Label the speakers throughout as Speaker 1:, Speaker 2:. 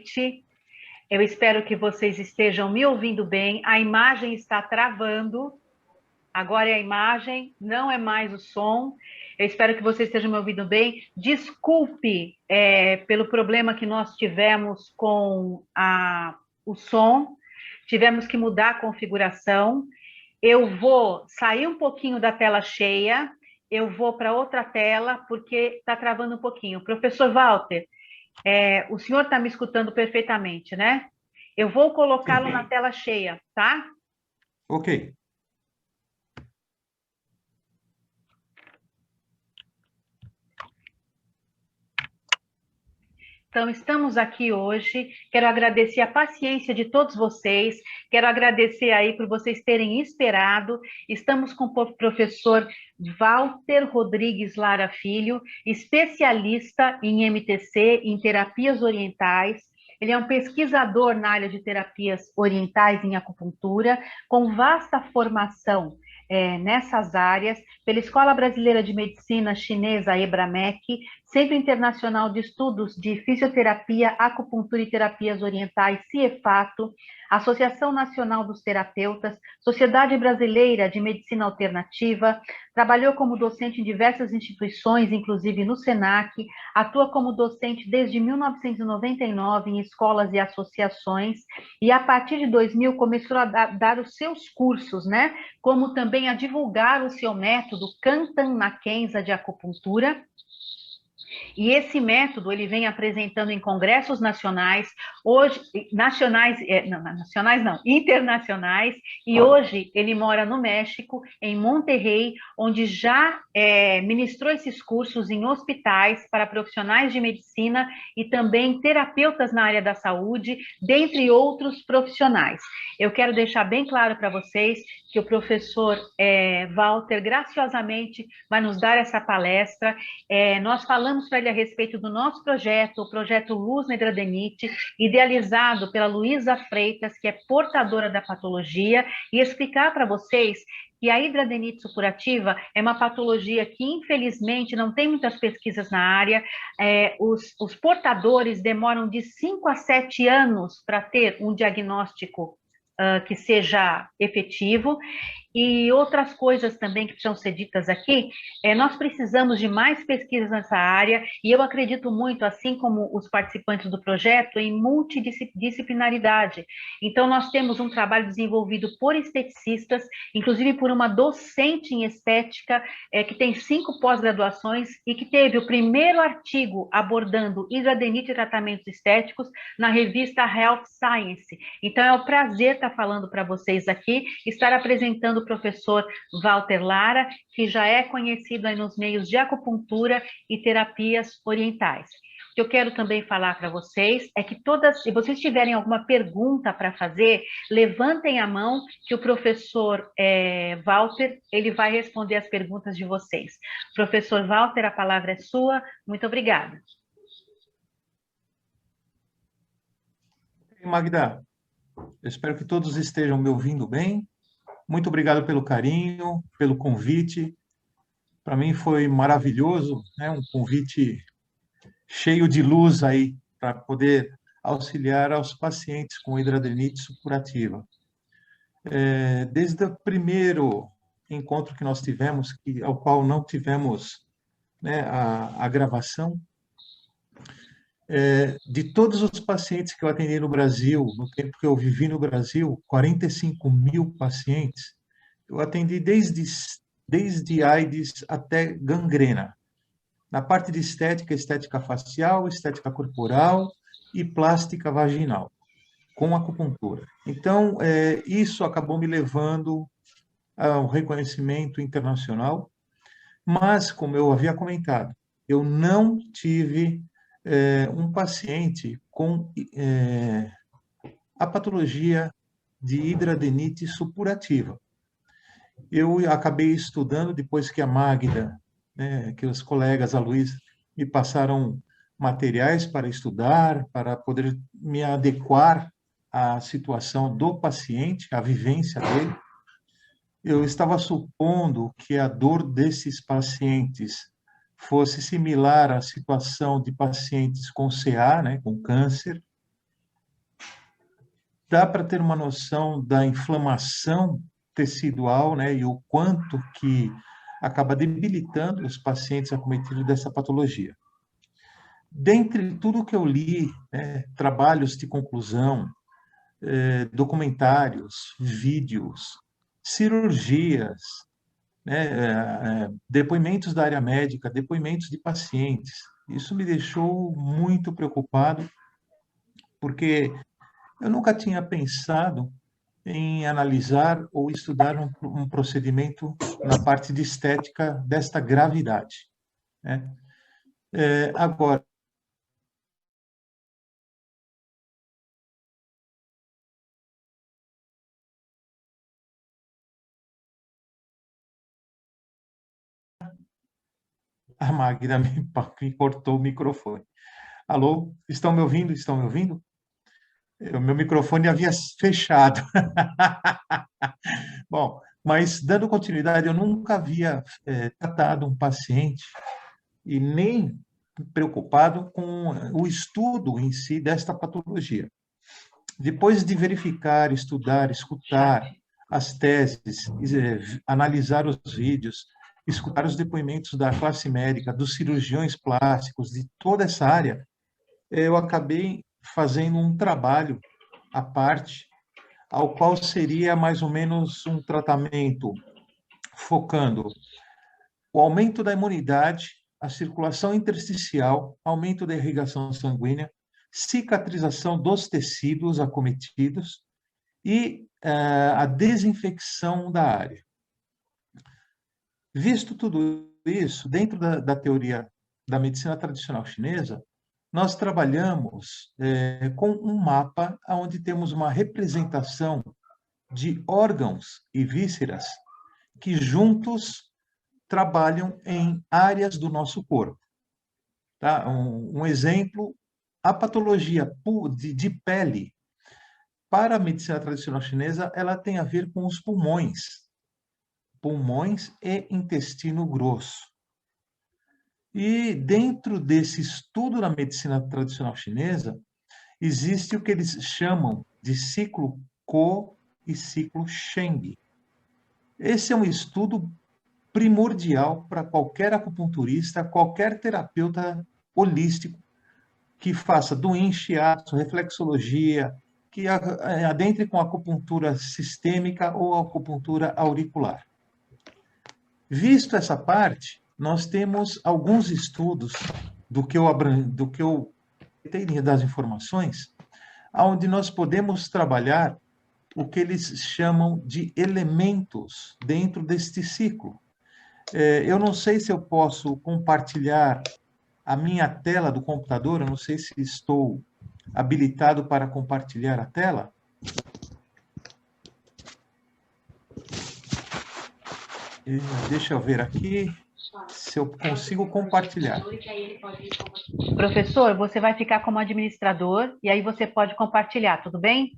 Speaker 1: noite. Eu espero que vocês estejam me ouvindo bem. A imagem está travando. Agora é a imagem, não é mais o som. Eu espero que vocês estejam me ouvindo bem. Desculpe pelo problema que nós tivemos com o som. Tivemos que mudar a configuração. Eu vou sair um pouquinho da tela cheia. Eu vou para outra tela, porque está travando um pouquinho. Professor Walter, o senhor está me escutando perfeitamente, né? Eu vou colocá-lo na tela cheia, tá?
Speaker 2: Ok.
Speaker 1: Então, estamos aqui hoje. Quero agradecer a paciência de todos vocês. Quero agradecer aí por vocês terem esperado. Estamos com o professor Walter Rodrigues Lara Filho, especialista em MTC, em terapias orientais. Ele é um pesquisador na área de terapias orientais em acupuntura, com vasta formação nessas áreas, pela Escola Brasileira de Medicina Chinesa, EBRAMEC, Centro Internacional de Estudos de Fisioterapia, Acupuntura e Terapias Orientais, CIEFATO, Associação Nacional dos Terapeutas, Sociedade Brasileira de Medicina Alternativa, trabalhou como docente em diversas instituições, inclusive no SENAC, atua como docente desde 1999 em escolas e associações, e a partir de 2000 começou a dar os seus cursos, né? Como também a divulgar o seu método Kantan Nakensa de acupuntura. E esse método ele vem apresentando em congressos nacionais, hoje internacionais, e hoje ele mora no México, em Monterrey, onde já ministrou esses cursos em hospitais para profissionais de medicina e também terapeutas na área da saúde, dentre outros profissionais. Eu quero deixar bem claro para vocês que o professor Walter graciosamente vai nos dar essa palestra. Nós falamos para ele a respeito do nosso projeto, o projeto Luz na Hidradenites, idealizado pela Luísa Freitas, que é portadora da patologia, e explicar para vocês que a hidradenitis supurativa é uma patologia que, infelizmente, não tem muitas pesquisas na área. Os portadores demoram de 5 a 7 anos para ter um diagnóstico que seja efetivo. E outras coisas também que precisam ser ditas aqui, nós precisamos de mais pesquisas nessa área, e eu acredito muito, assim como os participantes do projeto, em multidisciplinaridade. Então, nós temos um trabalho desenvolvido por esteticistas, inclusive por uma docente em estética, que tem 5 pós-graduações, e que teve o primeiro artigo abordando hidradenitis e tratamentos estéticos na revista Health Science. Então, é um prazer estar falando para vocês aqui, estar apresentando o professor Walter Lara, que já é conhecido aí nos meios de acupuntura e terapias orientais. O que eu quero também falar para vocês é que se vocês tiverem alguma pergunta para fazer, levantem a mão que o professor Walter, ele vai responder as perguntas de vocês. Professor Walter, a palavra é sua. Muito obrigada.
Speaker 2: Magda, eu espero que todos estejam me ouvindo bem. Muito obrigado pelo carinho, pelo convite. Para mim foi maravilhoso, né? Um convite cheio de luz aí para poder auxiliar aos pacientes com hidradenitis supurativa. Desde o primeiro encontro que nós tivemos, ao qual não tivemos, né, a gravação, de todos os pacientes que eu atendi no Brasil, no tempo que eu vivi no Brasil, 45 mil pacientes, eu atendi desde AIDS até gangrena. Na parte de estética, estética facial, estética corporal e plástica vaginal, com acupuntura. Então, isso acabou me levando ao reconhecimento internacional, mas, como eu havia comentado, eu não tive um paciente com a patologia de hidradenitis supurativa. Eu acabei estudando, depois que a Magda, né, que os colegas, a Luísa, me passaram materiais para estudar, para poder me adequar à situação do paciente, à vivência dele. Eu estava supondo que a dor desses pacientes fosse similar à situação de pacientes com CA, né, com câncer, dá para ter uma noção da inflamação tecidual, né, e o quanto que acaba debilitando os pacientes acometidos dessa patologia. Dentre tudo que eu li, né, trabalhos de conclusão, documentários, vídeos, cirurgias, né, depoimentos da área médica, depoimentos de pacientes, isso me deixou muito preocupado, porque eu nunca tinha pensado em analisar ou estudar um procedimento na parte de estética desta gravidade, né? Agora, a Magda me cortou o microfone. Alô, estão me ouvindo? Estão me ouvindo? O meu microfone havia fechado. Bom, mas dando continuidade, eu nunca havia tratado um paciente e nem preocupado com o estudo em si desta patologia. Depois de verificar, estudar, escutar as teses, analisar os vídeos, escutar os depoimentos da classe médica, dos cirurgiões plásticos, de toda essa área, eu acabei fazendo um trabalho à parte, ao qual seria mais ou menos um tratamento focando o aumento da imunidade, a circulação intersticial, aumento da irrigação sanguínea, cicatrização dos tecidos acometidos e a desinfecção da área. Visto tudo isso, dentro da teoria da medicina tradicional chinesa, nós trabalhamos com um mapa onde temos uma representação de órgãos e vísceras que juntos trabalham em áreas do nosso corpo. Tá? Um exemplo, a patologia de pele, para a medicina tradicional chinesa, ela tem a ver com os pulmões e intestino grosso. E dentro desse estudo na medicina tradicional chinesa, existe o que eles chamam de ciclo Ko e ciclo Sheng. Esse é um estudo primordial para qualquer acupunturista, qualquer terapeuta holístico que faça do yin, shiatsu, reflexologia, que adentre com acupuntura sistêmica ou acupuntura auricular. Visto essa parte, nós temos alguns estudos do que eu tenho das informações, onde nós podemos trabalhar o que eles chamam de elementos dentro deste ciclo. Eu não sei se eu posso compartilhar a minha tela do computador, eu não sei se estou habilitado para compartilhar a tela. Deixa eu ver aqui se eu consigo compartilhar.
Speaker 1: Professor, você vai ficar como administrador e aí você pode compartilhar, tudo bem?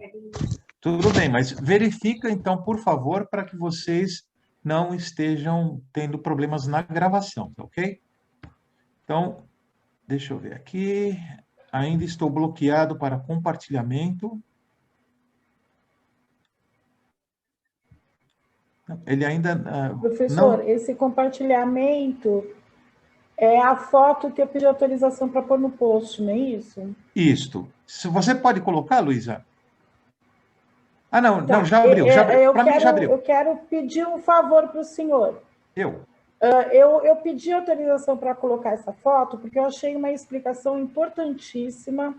Speaker 2: Tudo bem, mas verifica então, por favor, para que vocês não estejam tendo problemas na gravação, tá ok? Então, deixa eu ver aqui. Ainda estou bloqueado para compartilhamento. Ele ainda
Speaker 3: Professor,
Speaker 2: não...
Speaker 3: esse compartilhamento é a foto que eu pedi autorização para pôr no post, não é isso?
Speaker 2: Isto. Se você pode colocar, Luísa? Ah, não,
Speaker 3: Tá.
Speaker 2: não, já abriu. Para mim já abriu.
Speaker 3: Eu quero pedir um favor para o senhor. Eu pedi autorização para colocar essa foto porque eu achei uma explicação importantíssima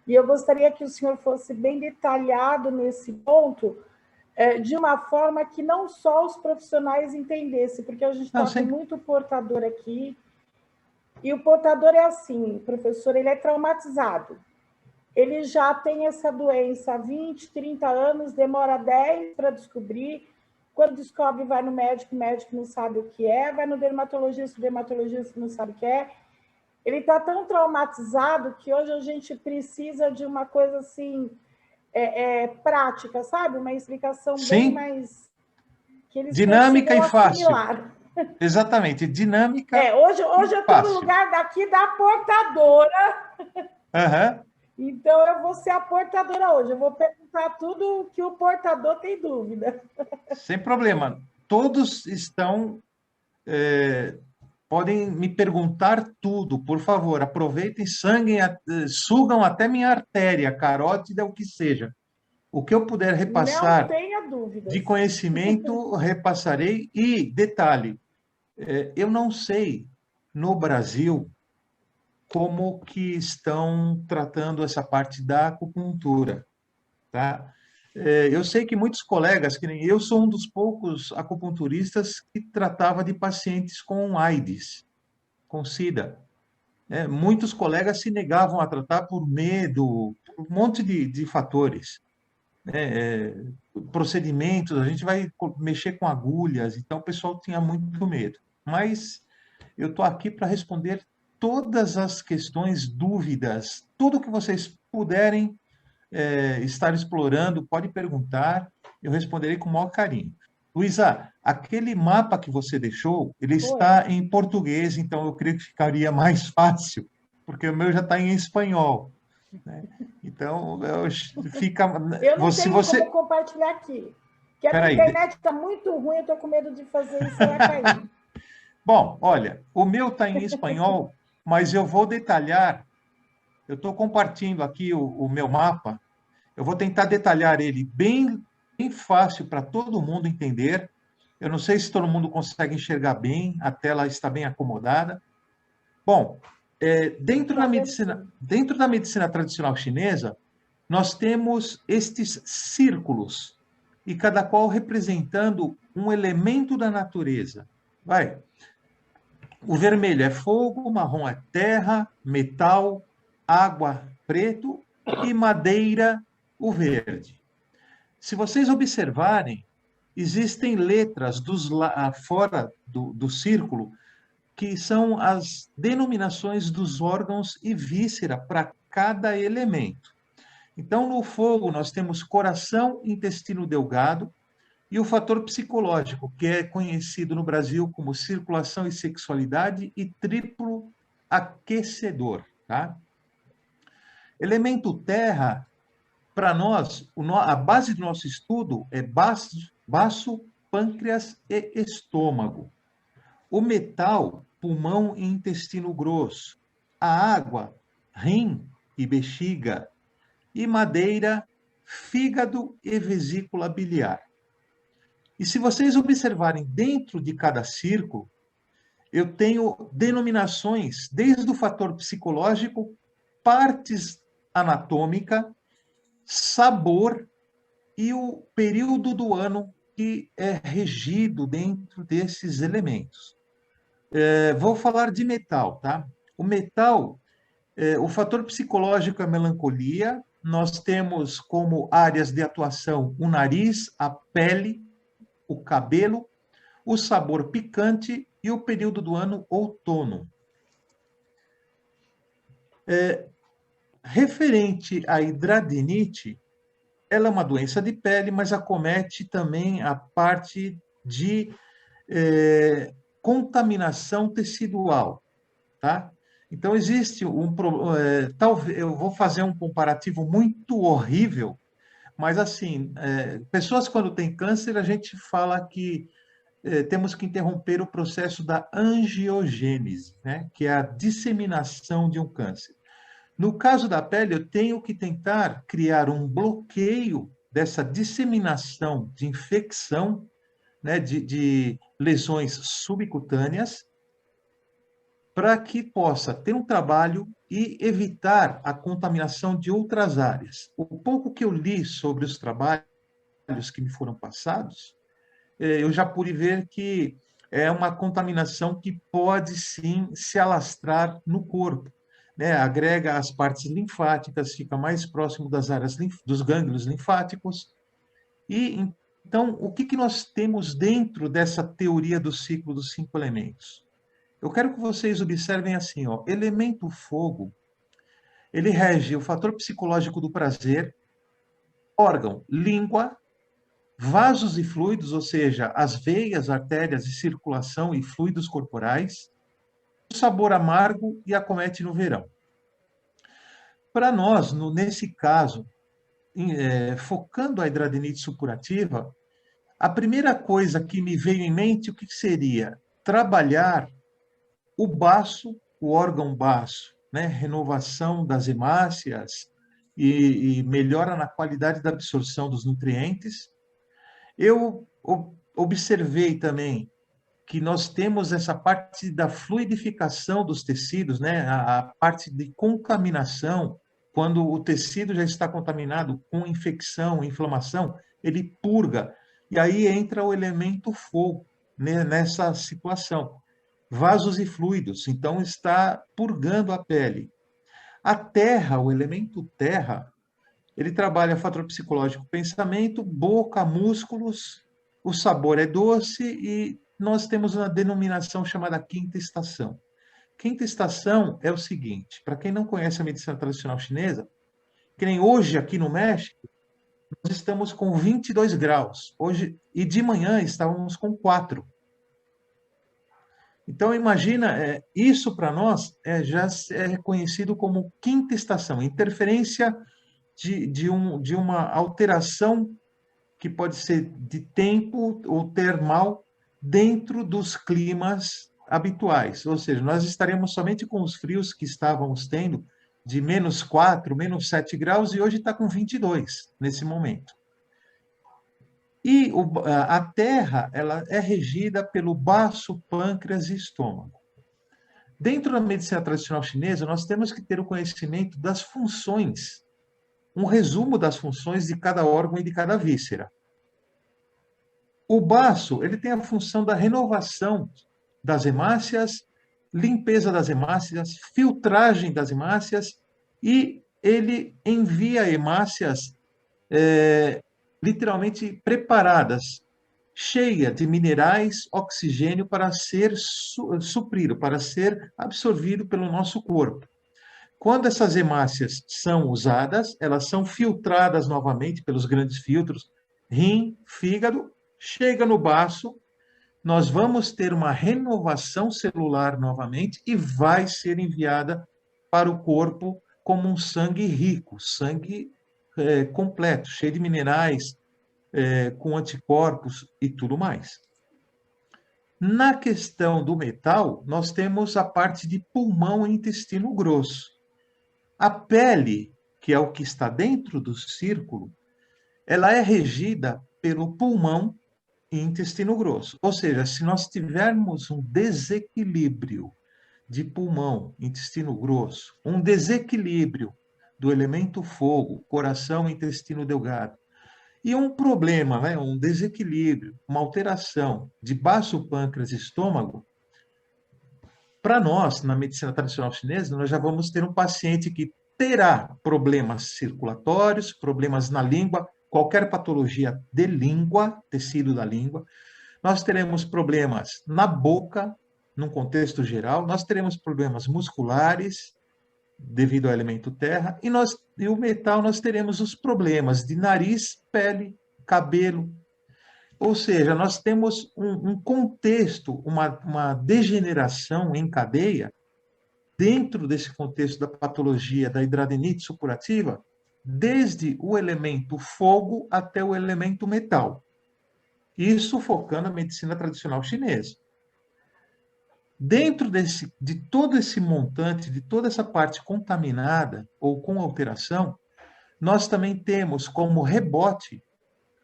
Speaker 3: e eu gostaria que o senhor fosse bem detalhado nesse ponto, de uma forma que não só os profissionais entendessem, porque a gente está com muito portador aqui, e o portador é assim, professor, ele é traumatizado. Ele já tem essa doença há 20, 30 anos, demora 10 para descobrir. Quando descobre, vai no médico, o médico não sabe o que é, vai no dermatologista, o dermatologista não sabe o que é. Ele está tão traumatizado que hoje a gente precisa de uma coisa assim, prática, sabe? Uma explicação bem mais... que eles
Speaker 2: dinâmica e fácil.
Speaker 3: Assimilar.
Speaker 2: Exatamente, dinâmica.
Speaker 3: Hoje eu estou no lugar daqui da portadora.
Speaker 2: Uhum.
Speaker 3: Então, eu vou ser a portadora hoje. Eu vou perguntar tudo que o portador tem dúvida.
Speaker 2: Sem problema. Todos estão... podem me perguntar tudo, por favor. Aproveitem, sugam até minha artéria, carótida, o que seja. O que eu puder repassar
Speaker 3: Não tenha dúvidas.
Speaker 2: de conhecimento, repassarei. E, detalhe, eu não sei, no Brasil, como que estão tratando essa parte da acupuntura, tá? Eu sei que muitos colegas, que nem eu, sou um dos poucos acupunturistas que tratava de pacientes com AIDS, com SIDA. Muitos colegas se negavam a tratar por medo, por um monte de fatores. Procedimentos, a gente vai mexer com agulhas, então o pessoal tinha muito medo. Mas eu estou aqui para responder todas as questões, dúvidas, tudo que vocês puderem estar explorando, pode perguntar, eu responderei com o maior carinho. Luísa, aquele mapa que você deixou, ele está em português, então eu creio que ficaria mais fácil, porque o meu já está em espanhol, né? Então, fica...
Speaker 3: Eu não tenho como compartilhar aqui, porque a minha internet está muito ruim, eu estou com medo de fazer isso e ela cair.
Speaker 2: Bom, olha, o meu está em espanhol, mas eu vou detalhar. Eu estou compartilhando aqui o meu mapa. Eu vou tentar detalhar ele bem fácil para todo mundo entender. Eu não sei se todo mundo consegue enxergar bem, a tela está bem acomodada. Bom, dentro da medicina tradicional chinesa, nós temos estes círculos, e cada qual representando um elemento da natureza. O vermelho é fogo, o marrom é terra, metal, água, preto, e madeira, o verde. Se vocês observarem, existem letras fora do círculo que são as denominações dos órgãos e víscera para cada elemento. Então, no fogo, nós temos coração, intestino delgado, e o fator psicológico, que é conhecido no Brasil como circulação e sexualidade e triplo aquecedor, tá? Elemento terra, para nós, a base do nosso estudo é baço, pâncreas e estômago. O metal, pulmão e intestino grosso. A água, rim e bexiga. E madeira, fígado e vesícula biliar. E se vocês observarem dentro de cada círculo, eu tenho denominações, desde o fator psicológico, partes anatômica, sabor e o período do ano que é regido dentro desses elementos. Vou falar de metal, tá? O metal, o fator psicológico é a melancolia. Nós temos como áreas de atuação o nariz, a pele, o cabelo, o sabor picante e o período do ano outono. Referente à hidradenite, ela é uma doença de pele, mas acomete também a parte de contaminação tecidual, tá? Então, existe talvez eu vou fazer um comparativo muito horrível, mas, assim, pessoas quando têm câncer, a gente fala que temos que interromper o processo da angiogênese, né? Que é a disseminação de um câncer. No caso da pele, eu tenho que tentar criar um bloqueio dessa disseminação de infecção, né? de lesões subcutâneas, para que possa ter um trabalho e evitar a contaminação de outras áreas. O pouco que eu li sobre os trabalhos que me foram passados, eu já pude ver que é uma contaminação que pode, sim, se alastrar no corpo, né? Agrega as partes linfáticas, fica mais próximo das áreas dos gânglios linfáticos. E, então, o que nós temos dentro dessa teoria do ciclo dos 5 elementos? Eu quero que vocês observem assim, ó, elemento fogo, ele rege o fator psicológico do prazer, órgão, língua, vasos e fluidos, ou seja, as veias, artérias e circulação e fluidos corporais, o sabor amargo e acomete no verão. Para nós, nesse caso, focando a hidradinite supurativa, a primeira coisa que me veio em mente, o que seria? Trabalhar o baço, o órgão baço, né? Renovação das hemácias e melhora na qualidade da absorção dos nutrientes. Eu observei também que nós temos essa parte da fluidificação dos tecidos, né? A parte de contaminação, quando o tecido já está contaminado com infecção, inflamação, ele purga. E aí entra o elemento fogo, né, nessa situação. Vasos e fluidos, então está purgando a pele. A terra, o elemento terra, ele trabalha fator psicológico, pensamento, boca, músculos, o sabor é doce e nós temos uma denominação chamada quinta estação. Quinta estação é o seguinte, para quem não conhece a medicina tradicional chinesa, que nem hoje aqui no México, nós estamos com 22 graus. Hoje, e de manhã estávamos com 4. Então, imagina, isso para nós já é reconhecido como quinta estação, interferência de uma alteração que pode ser de tempo ou termal dentro dos climas habituais. Ou seja, nós estaremos somente com os frios que estávamos tendo de -4, -7 graus, e hoje está com 22 nesse momento. E a Terra, ela é regida pelo baço, pâncreas e estômago. Dentro da medicina tradicional chinesa, nós temos que ter o conhecimento das funções, um resumo das funções de cada órgão e de cada víscera. O baço, ele tem a função da renovação das hemácias, limpeza das hemácias, filtragem das hemácias, e ele envia hemácias literalmente preparadas, cheia de minerais, oxigênio para ser suprido, para ser absorvido pelo nosso corpo. Quando essas hemácias são usadas, elas são filtradas novamente pelos grandes filtros, rim, fígado, chega no baço, nós vamos ter uma renovação celular novamente e vai ser enviada para o corpo como um sangue rico, sangue completo, cheio de minerais, com anticorpos e tudo mais. Na questão do metal, nós temos a parte de pulmão e intestino grosso. A pele, que é o que está dentro do círculo, ela é regida pelo pulmão e intestino grosso. Ou seja, se nós tivermos um desequilíbrio de pulmão, intestino grosso, um desequilíbrio do elemento fogo, coração e intestino delgado, e um problema, né, um desequilíbrio, uma alteração de baço, pâncreas e estômago, para nós, na medicina tradicional chinesa, nós já vamos ter um paciente que terá problemas circulatórios, problemas na língua, qualquer patologia de língua, tecido da língua. Nós teremos problemas na boca, num contexto geral, nós teremos problemas musculares, devido ao elemento terra, e o metal nós teremos os problemas de nariz, pele, cabelo. Ou seja, nós temos um contexto, uma degeneração em cadeia, dentro desse contexto da patologia da hidradinite supurativa, desde o elemento fogo até o elemento metal. Isso focando a medicina tradicional chinesa. Dentro de todo esse montante, de toda essa parte contaminada ou com alteração, nós também temos como rebote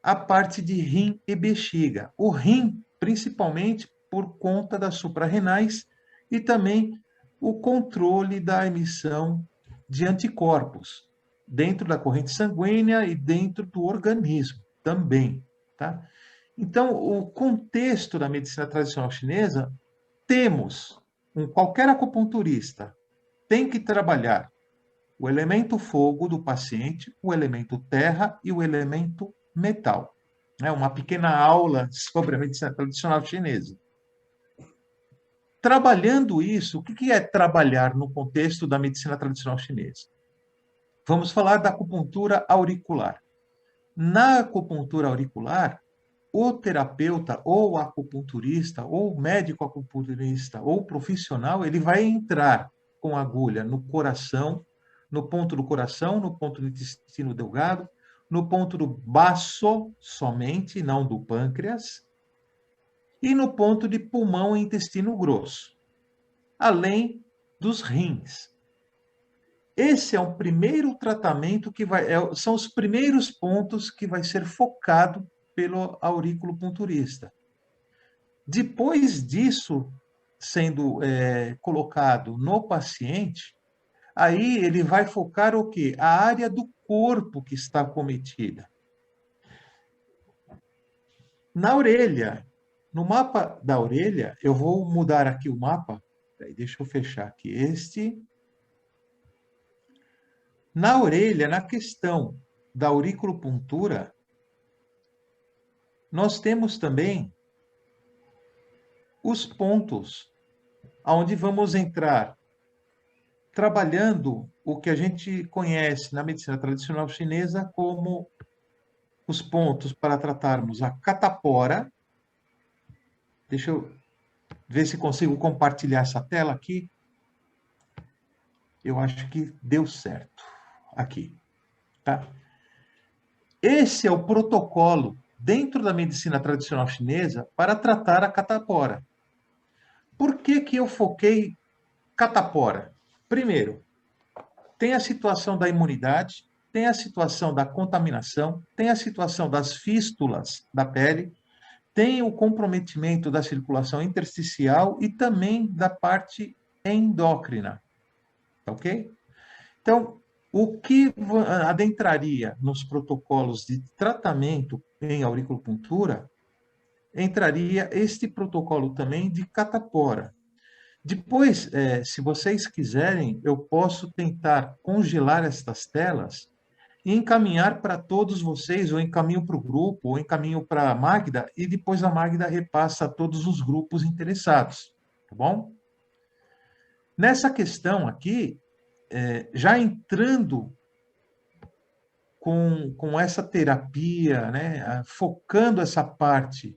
Speaker 2: a parte de rim e bexiga. O rim, principalmente por conta das suprarrenais e também o controle da emissão de anticorpos dentro da corrente sanguínea e dentro do organismo também, tá? Então, o contexto da medicina tradicional chinesa, temos, qualquer acupunturista tem que trabalhar o elemento fogo do paciente, o elemento terra e o elemento metal. É uma pequena aula sobre a medicina tradicional chinesa. Trabalhando isso, o que é trabalhar no contexto da medicina tradicional chinesa? Vamos falar da acupuntura auricular. Na acupuntura auricular, o terapeuta, ou acupunturista, ou médico acupunturista, ou profissional, ele vai entrar com agulha no coração, no ponto do coração, no ponto do intestino delgado, no ponto do baço somente, não do pâncreas, e no ponto de pulmão e intestino grosso, além dos rins. Esse é o primeiro tratamento que são os primeiros pontos que vai ser focado pelo auriculopunturista. Depois disso sendo colocado no paciente, aí ele vai focar o quê? A área do corpo que está acometida. Na orelha, no mapa da orelha, eu vou mudar aqui o mapa. Deixa eu fechar aqui este. Na orelha, na questão da auriculopuntura, nós temos também os pontos onde vamos entrar trabalhando o que a gente conhece na medicina tradicional chinesa como os pontos para tratarmos a catapora. Deixa eu ver se consigo compartilhar essa tela aqui. Eu acho que deu certo. Aqui, tá? Esse é o protocolo dentro da medicina tradicional chinesa para tratar a catapora. Por que que eu foquei catapora? Primeiro, tem a situação da imunidade, tem a situação da contaminação, tem a situação das fístulas da pele, tem o comprometimento da circulação intersticial e também da parte endócrina, ok? Então, o que adentraria nos protocolos de tratamento em auriculopuntura, entraria este protocolo também de catapora. Depois, se vocês quiserem, eu posso tentar congelar estas telas e encaminhar para todos vocês, ou encaminho para o grupo, ou encaminho para a Magda, e depois a Magda repassa a todos os grupos interessados, tá bom? Nessa questão aqui, já entrando com essa terapia, né, focando essa parte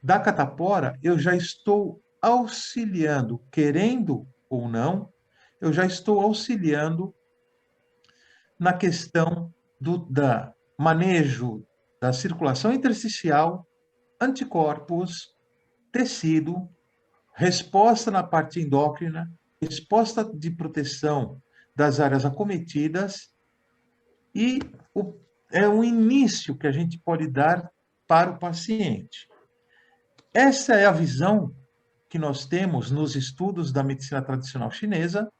Speaker 2: da catapora, eu já estou auxiliando, querendo ou não, eu já estou auxiliando na questão da manejo da circulação intersticial, anticorpos, tecido, resposta na parte endócrina, resposta de proteção das áreas acometidas e é um início que a gente pode dar para o paciente. Essa é a visão que nós temos nos estudos da medicina tradicional chinesa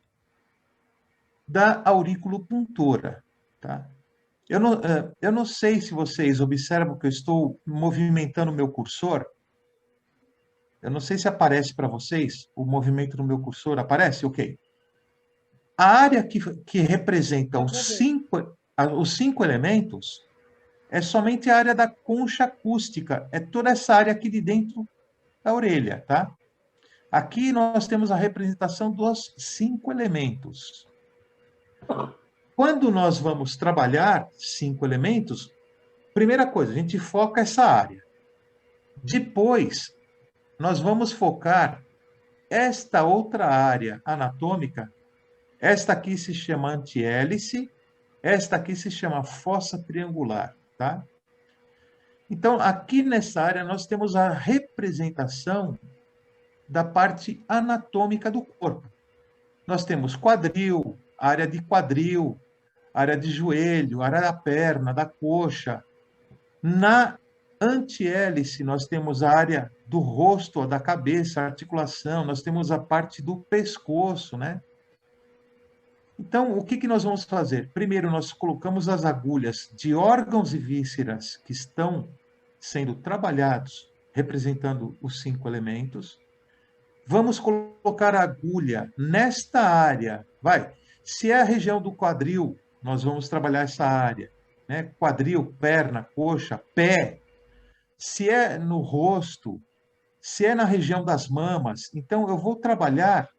Speaker 2: da auriculopuntura, tá? Eu não sei se vocês observam que eu estou movimentando o meu cursor. Eu não sei se aparece para vocês o movimento do meu cursor. Aparece? Ok. A área que representa os cinco elementos é somente a área da concha acústica. É toda essa área aqui de dentro da orelha, tá? Aqui nós temos a representação dos 5 elementos. Quando nós vamos trabalhar 5 elementos, primeira coisa, a gente foca essa área. Depois, nós vamos focar esta outra área anatômica. Esta aqui se chama antihélice, esta aqui se chama fossa triangular, tá? Então, aqui nessa área, nós temos a representação da parte anatômica do corpo. Nós temos quadril, área de quadril, área de joelho, área da perna, da coxa. Na antihélice, nós temos a área do rosto, da cabeça, a articulação, nós temos a parte do pescoço, né? Então, o que nós vamos fazer? Primeiro, nós colocamos as agulhas de órgãos e vísceras que estão sendo trabalhados, representando os 5 elementos. Vamos colocar a agulha nesta área. Se é a região do quadril, nós vamos trabalhar essa área, né? Quadril, perna, coxa, pé. Se é no rosto, se é na região das mamas, então eu vou trabalhar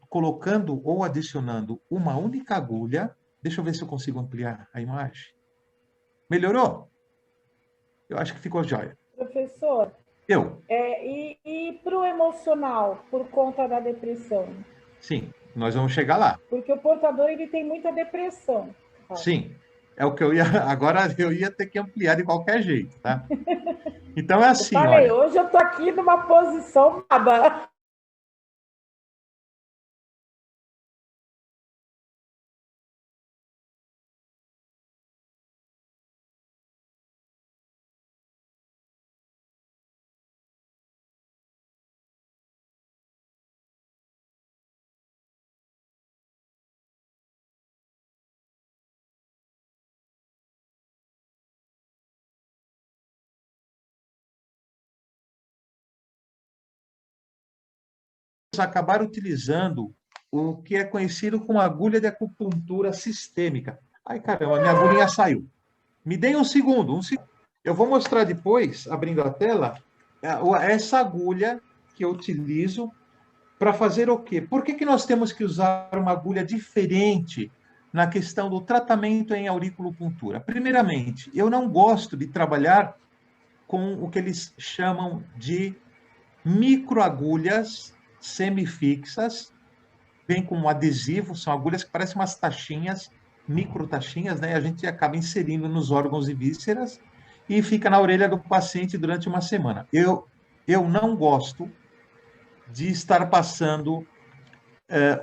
Speaker 2: colocando ou adicionando uma única agulha. Deixa eu ver se eu consigo ampliar a imagem. Melhorou? Eu acho que ficou jóia.
Speaker 3: Professor,
Speaker 2: e
Speaker 3: para o emocional, por conta da depressão?
Speaker 2: Sim. Nós vamos chegar lá.
Speaker 3: Porque o portador ele tem muita depressão.
Speaker 2: Sim, é o que eu ia... Agora eu ia ter que ampliar de qualquer jeito, tá? Então é assim,
Speaker 3: eu falei,
Speaker 2: olha...
Speaker 3: hoje eu tô aqui numa posição nada.
Speaker 2: Acabaram utilizando o que é conhecido como agulha de acupuntura sistêmica. Ai, caramba, minha agulhinha saiu. Me deem um segundo, um segundo. Eu vou mostrar depois, abrindo a tela, essa agulha que eu utilizo para fazer o quê? Por que nós temos que usar uma agulha diferente na questão do tratamento em auriculopuntura? Primeiramente, eu não gosto de trabalhar com o que eles chamam de microagulhas semifixas, vem com um adesivo, são agulhas que parecem umas taxinhas, micro taxinhas, né? A gente acaba inserindo nos órgãos e vísceras e fica na orelha do paciente durante uma semana. Eu não gosto de estar passando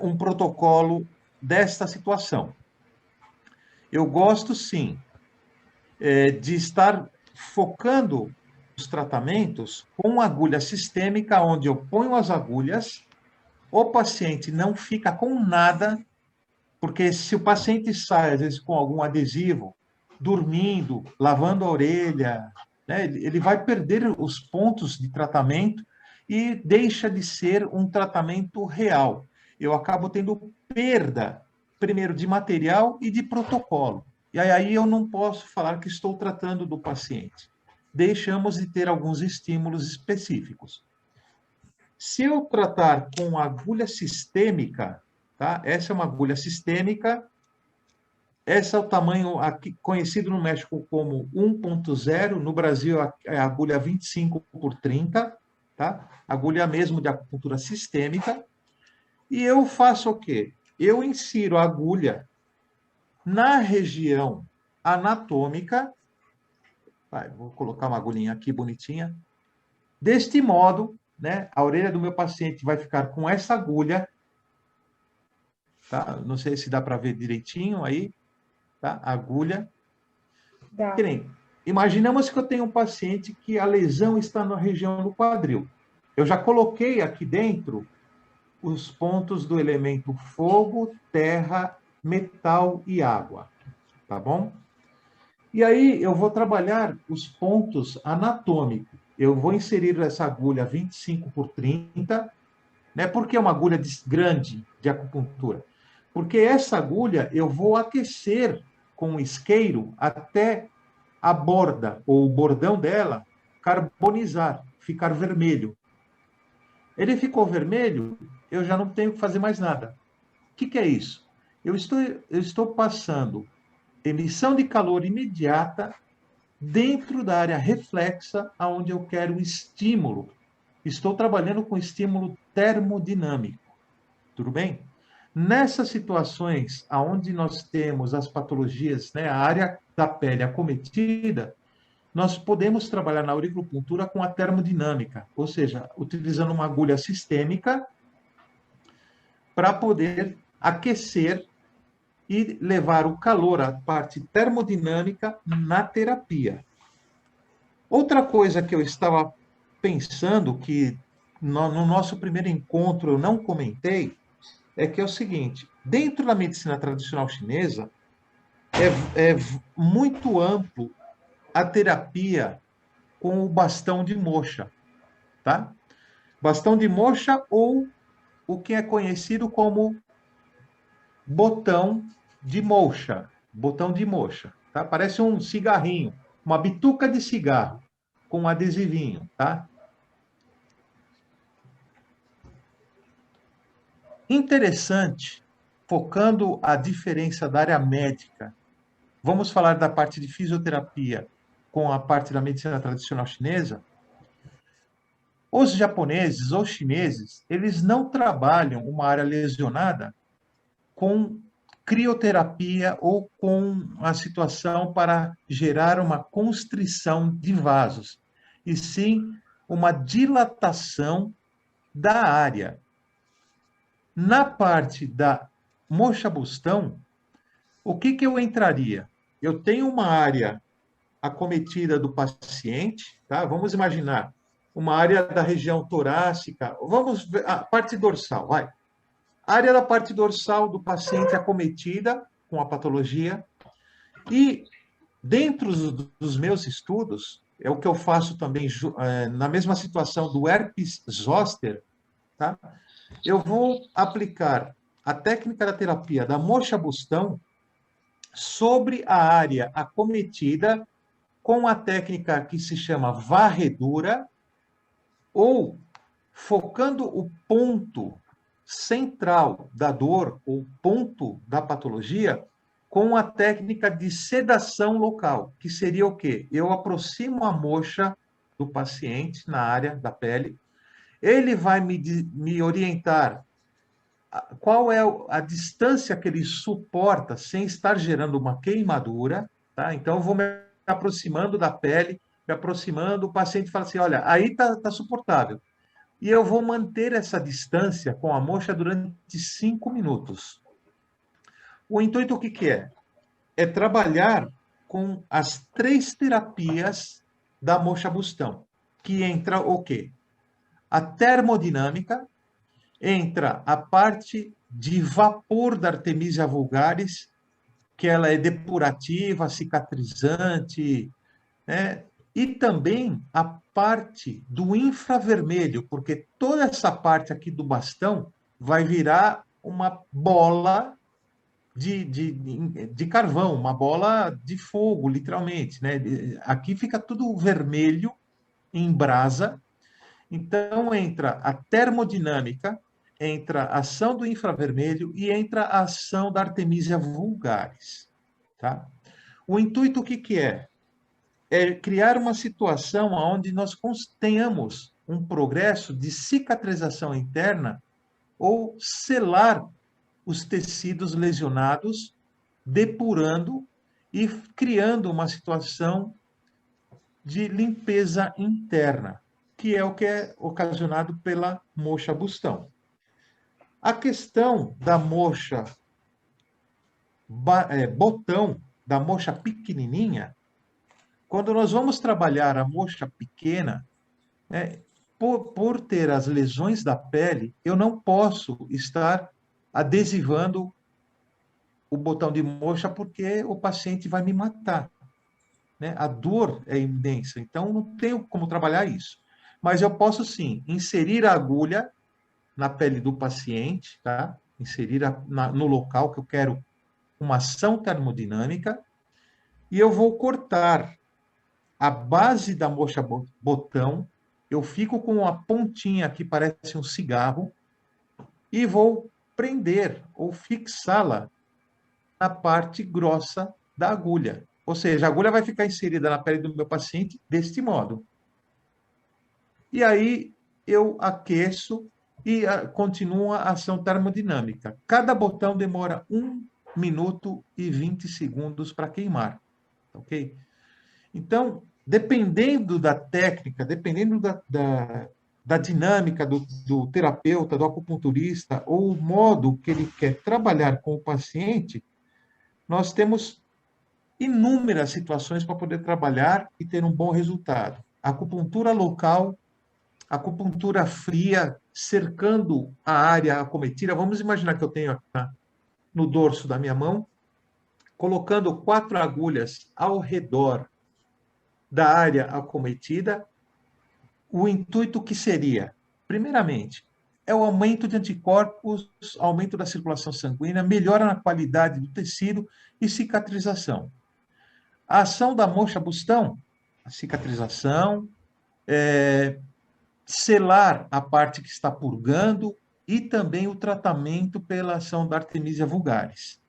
Speaker 2: um protocolo desta situação. Eu gosto, sim, de estar focando os tratamentos com agulha sistêmica, onde eu ponho as agulhas, o paciente não fica com nada, porque se o paciente sai, às vezes, com algum adesivo, dormindo, lavando a orelha, né, ele vai perder os pontos de tratamento e deixa de ser um tratamento real. Eu acabo tendo perda, primeiro, de material e de protocolo. E aí eu não posso falar que estou tratando do paciente. Deixamos de ter alguns estímulos específicos. Se eu tratar com agulha sistêmica, tá? Essa é uma agulha sistêmica, esse é o tamanho aqui, conhecido no México como 1.0, no Brasil é a agulha 25 por 30, tá? Agulha mesmo de acupuntura sistêmica. E eu faço o quê? Eu insiro a agulha na região anatômica, vou colocar uma agulhinha aqui bonitinha, deste modo, né, a orelha do meu paciente vai ficar com essa agulha, tá? Não sei se dá para ver direitinho aí, tá? A agulha.
Speaker 3: Dá.
Speaker 2: Imaginamos que eu tenho um paciente que a lesão está na região do quadril. Eu já coloquei aqui dentro os pontos do elemento fogo, terra, metal e água, tá bom? E aí eu vou trabalhar os pontos anatômicos. Eu vou inserir essa agulha 25 por 30, né? Por que uma agulha grande de acupuntura? Porque essa agulha eu vou aquecer com o isqueiro até a borda, ou o bordão dela, carbonizar, ficar vermelho. Ele ficou vermelho, eu já não tenho que fazer mais nada. O que é isso? Eu estou passando emissão de calor imediata dentro da área reflexa, onde eu quero o estímulo. Estou trabalhando com estímulo termodinâmico. Tudo bem? Nessas situações onde nós temos as patologias, né, a área da pele acometida, nós podemos trabalhar na auriculopuntura com a termodinâmica, ou seja, utilizando uma agulha sistêmica para poder aquecer e levar o calor, a parte termodinâmica, na terapia. Outra coisa que eu estava pensando, que no nosso primeiro encontro eu não comentei, é que é o seguinte: dentro da medicina tradicional chinesa, é muito amplo a terapia com o bastão de moxa, tá? Bastão de moxa, ou o que é conhecido como botão de moxa, tá? Parece um cigarrinho, uma bituca de cigarro com um adesivinho, tá? Interessante, focando a diferença da área médica. Vamos falar da parte de fisioterapia com a parte da medicina tradicional chinesa. Os japoneses ou chineses, eles não trabalham uma área lesionada com crioterapia ou com a situação para gerar uma constrição de vasos, e sim uma dilatação da área. Na parte da moxa-bustão, o que eu entraria? Eu tenho uma área acometida do paciente, tá? Vamos imaginar uma área da região torácica, vamos ver a parte dorsal, vai. Área da parte dorsal do paciente acometida com a patologia, e dentro dos meus estudos, é o que eu faço também na mesma situação do herpes zoster, tá? Eu vou aplicar a técnica da terapia da moxa-bustão sobre a área acometida com a técnica que se chama varredura, ou focando o ponto central da dor, ou ponto da patologia, com a técnica de sedação local, que seria o quê? Eu aproximo a moxa do paciente na área da pele, ele vai me orientar qual é a distância que ele suporta sem estar gerando uma queimadura, tá? Então, eu vou me aproximando da pele, me aproximando, o paciente fala assim, olha, aí tá suportável. E eu vou manter essa distância com a moxa durante 5 minutos. O intuito, o que é? É trabalhar com as 3 terapias da moxa-bustão, que entra o quê? A termodinâmica, entra a parte de vapor da Artemisia vulgaris, que ela é depurativa, cicatrizante, né? E também a parte do infravermelho, porque toda essa parte aqui do bastão vai virar uma bola de carvão, uma bola de fogo, literalmente, né? Aqui fica tudo vermelho, em brasa. Então, entra a termodinâmica, entra a ação do infravermelho e entra a ação da Artemisia vulgaris. Tá? O intuito, o que é? É criar uma situação onde nós tenhamos um progresso de cicatrização interna ou selar os tecidos lesionados, depurando e criando uma situação de limpeza interna, que é o que é ocasionado pela moxa-bustão. A questão da moxa botão, da moxa pequenininha, quando nós vamos trabalhar a moxa pequena, por ter as lesões da pele, eu não posso estar adesivando o botão de moxa porque o paciente vai me matar, né? A dor é imensa, então não tenho como trabalhar isso. Mas eu posso sim inserir a agulha na pele do paciente, tá? Inserir no local que eu quero uma ação termodinâmica, e eu vou cortar a base da moxa botão, eu fico com uma pontinha que parece um cigarro e vou prender ou fixá-la na parte grossa da agulha. Ou seja, a agulha vai ficar inserida na pele do meu paciente deste modo. E aí eu aqueço e continua a ação termodinâmica. Cada botão demora 1 minuto e 20 segundos para queimar. Ok? Então, dependendo da técnica, dependendo da dinâmica do terapeuta, do acupunturista, ou o modo que ele quer trabalhar com o paciente, nós temos inúmeras situações para poder trabalhar e ter um bom resultado. Acupuntura local, acupuntura fria, cercando a área acometida. Vamos imaginar que eu tenho aqui no dorso da minha mão, colocando 4 agulhas ao redor da área acometida. O intuito que seria, primeiramente, é o aumento de anticorpos, aumento da circulação sanguínea, melhora na qualidade do tecido e cicatrização. A ação da moxa-bustão, a cicatrização, selar a parte que está purgando e também o tratamento pela ação da Artemisia vulgaris,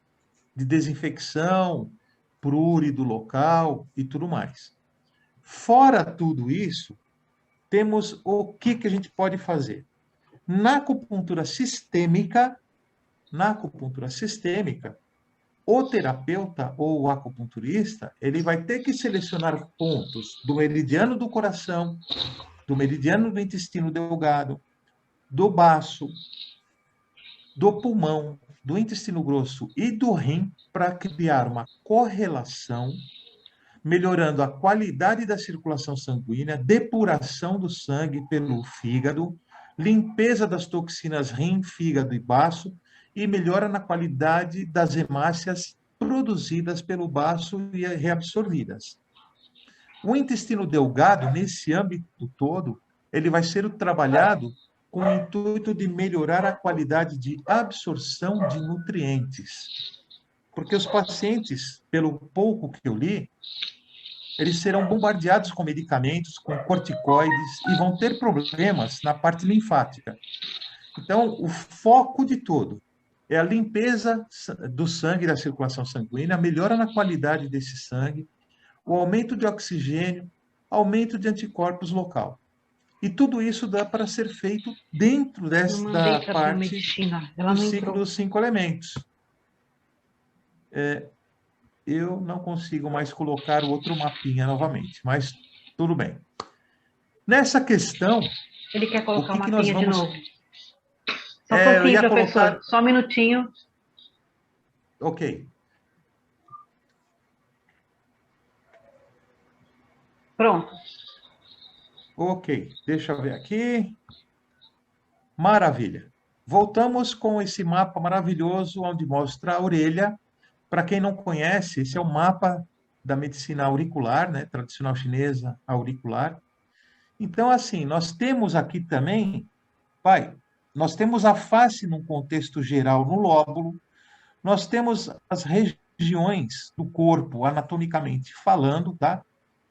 Speaker 2: de desinfecção, prure do local e tudo mais. Fora tudo isso, temos o que a gente pode fazer. Na acupuntura sistêmica, o terapeuta ou o acupunturista, ele vai ter que selecionar pontos do meridiano do coração, do meridiano do intestino delgado, do baço, do pulmão, do intestino grosso e do rim para criar uma correlação, melhorando a qualidade da circulação sanguínea, depuração do sangue pelo fígado, limpeza das toxinas rim, fígado e baço e melhora na qualidade das hemácias produzidas pelo baço e reabsorvidas. O intestino delgado, nesse âmbito todo, ele vai ser trabalhado com o intuito de melhorar a qualidade de absorção de nutrientes. Porque os pacientes, pelo pouco que eu li, eles serão bombardeados com medicamentos, com corticoides, e vão ter problemas na parte linfática. Então, o foco de todo é a limpeza do sangue, da circulação sanguínea, a melhora na qualidade desse sangue, o aumento de oxigênio, aumento de anticorpos local. E tudo isso dá para ser feito dentro da parte do ciclo dos 5 elementos. Eu não consigo mais colocar o outro mapinha novamente, mas tudo bem. Nessa questão...
Speaker 1: Ele quer colocar o mapinha de novo. Só um pouquinho, professor. Colocar... Só um minutinho.
Speaker 2: Ok.
Speaker 1: Pronto.
Speaker 2: Ok, deixa eu ver aqui. Maravilha. Voltamos com esse mapa maravilhoso, onde mostra a orelha. Para quem não conhece, esse é o mapa da medicina auricular, né? Tradicional chinesa auricular. Então, assim, nós temos aqui também, nós temos a face num contexto geral no lóbulo, nós temos as regiões do corpo, anatomicamente falando, tá?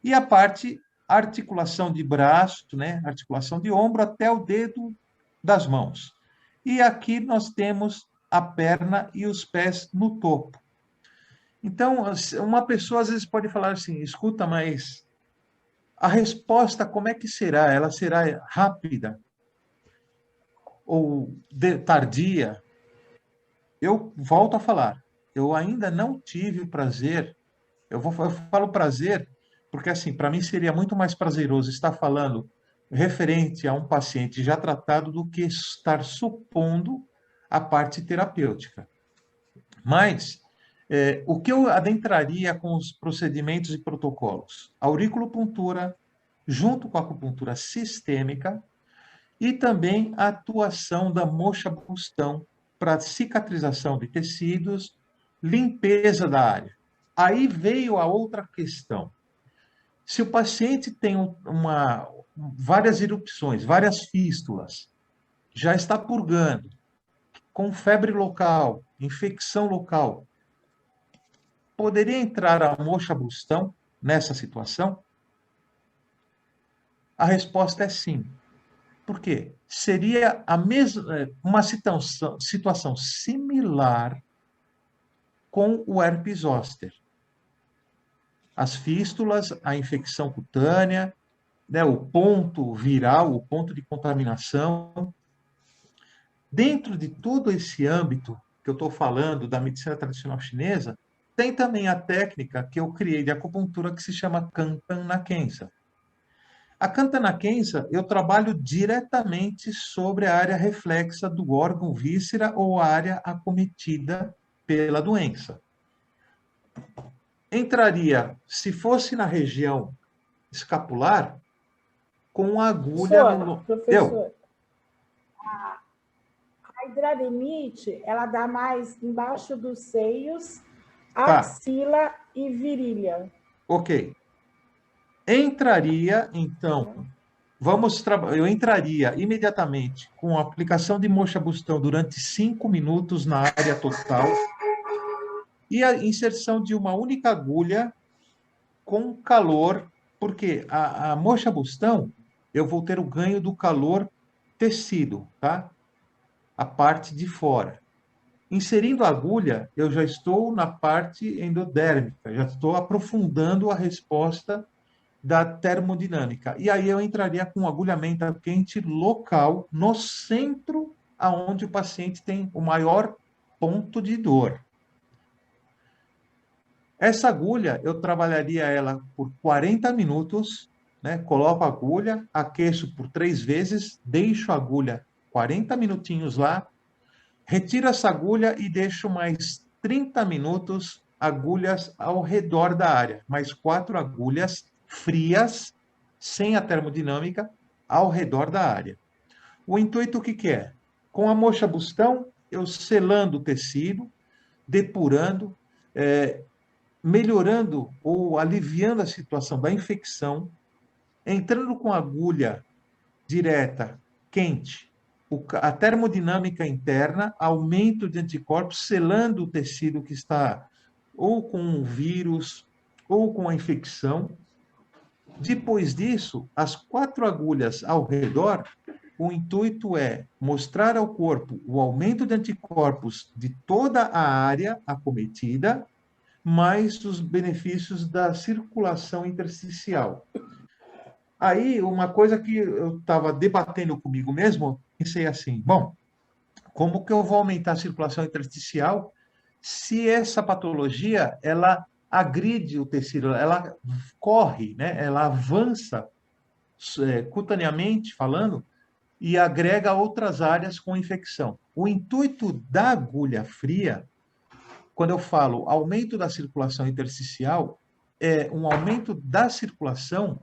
Speaker 2: E a parte articulação de braço, né? Articulação de ombro até o dedo das mãos. E aqui nós temos a perna e os pés no topo. Então, uma pessoa às vezes pode falar assim, escuta, mas a resposta como é que será? Ela será rápida ou tardia? Eu volto a falar, eu ainda não tive o prazer, eu falo prazer, porque assim, para mim seria muito mais prazeroso estar falando referente a um paciente já tratado do que estar supondo a parte terapêutica. Mas o que eu adentraria com os procedimentos e protocolos? Auriculopuntura, junto com a acupuntura sistêmica, e também a atuação da moxa-bustão para cicatrização de tecidos, limpeza da área. Aí veio a outra questão. Se o paciente tem várias erupções, várias fístulas, já está purgando, com febre local, infecção local, poderia entrar a moxa-bustão nessa situação? A resposta é sim. Por quê? Seria uma situação similar com o herpes zoster. As fístulas, a infecção cutânea, né, o ponto viral, o ponto de contaminação. Dentro de todo esse âmbito que eu estou falando da medicina tradicional chinesa, tem também a técnica que eu criei de acupuntura que se chama Kantan Nakensa. A Kantan Nakensa, eu trabalho diretamente sobre a área reflexa do órgão víscera ou a área acometida pela doença. Entraria, se fosse na região escapular, com a agulha...
Speaker 3: Professor, a hidrademite, ela dá mais embaixo dos seios, axila e virilha.
Speaker 2: Ok. Entraria, então, eu entraria imediatamente com a aplicação de moxa-bustão durante 5 minutos na área total e a inserção de uma única agulha com calor, porque a moxa-bustão, eu vou ter o ganho do calor tecido, tá? A parte de fora. Inserindo a agulha, eu já estou na parte endodérmica, já estou aprofundando a resposta da termodinâmica. E aí eu entraria com um agulhamento quente local no centro aonde o paciente tem o maior ponto de dor. Essa agulha, eu trabalharia ela por 40 minutos, né? Coloco a agulha, aqueço por 3 vezes, deixo a agulha 40 minutinhos lá, retiro essa agulha e deixo mais 30 minutos agulhas ao redor da área, mais 4 agulhas frias, sem a termodinâmica, ao redor da área. O intuito o que é? Com a moxa-bustão, eu selando o tecido, depurando, melhorando ou aliviando a situação da infecção, entrando com agulha direta, quente, a termodinâmica interna, aumento de anticorpos, selando o tecido que está ou com um vírus ou com a infecção. Depois disso, as 4 agulhas ao redor, o intuito é mostrar ao corpo o aumento de anticorpos de toda a área acometida, mais os benefícios da circulação intersticial. Aí, uma coisa que eu estava debatendo comigo mesmo, pensei assim, bom, como que eu vou aumentar a circulação intersticial se essa patologia, ela agride o tecido, ela corre, né? Ela avança cutaneamente falando e agrega outras áreas com infecção. O intuito da agulha fria, quando eu falo aumento da circulação intersticial, é um aumento da circulação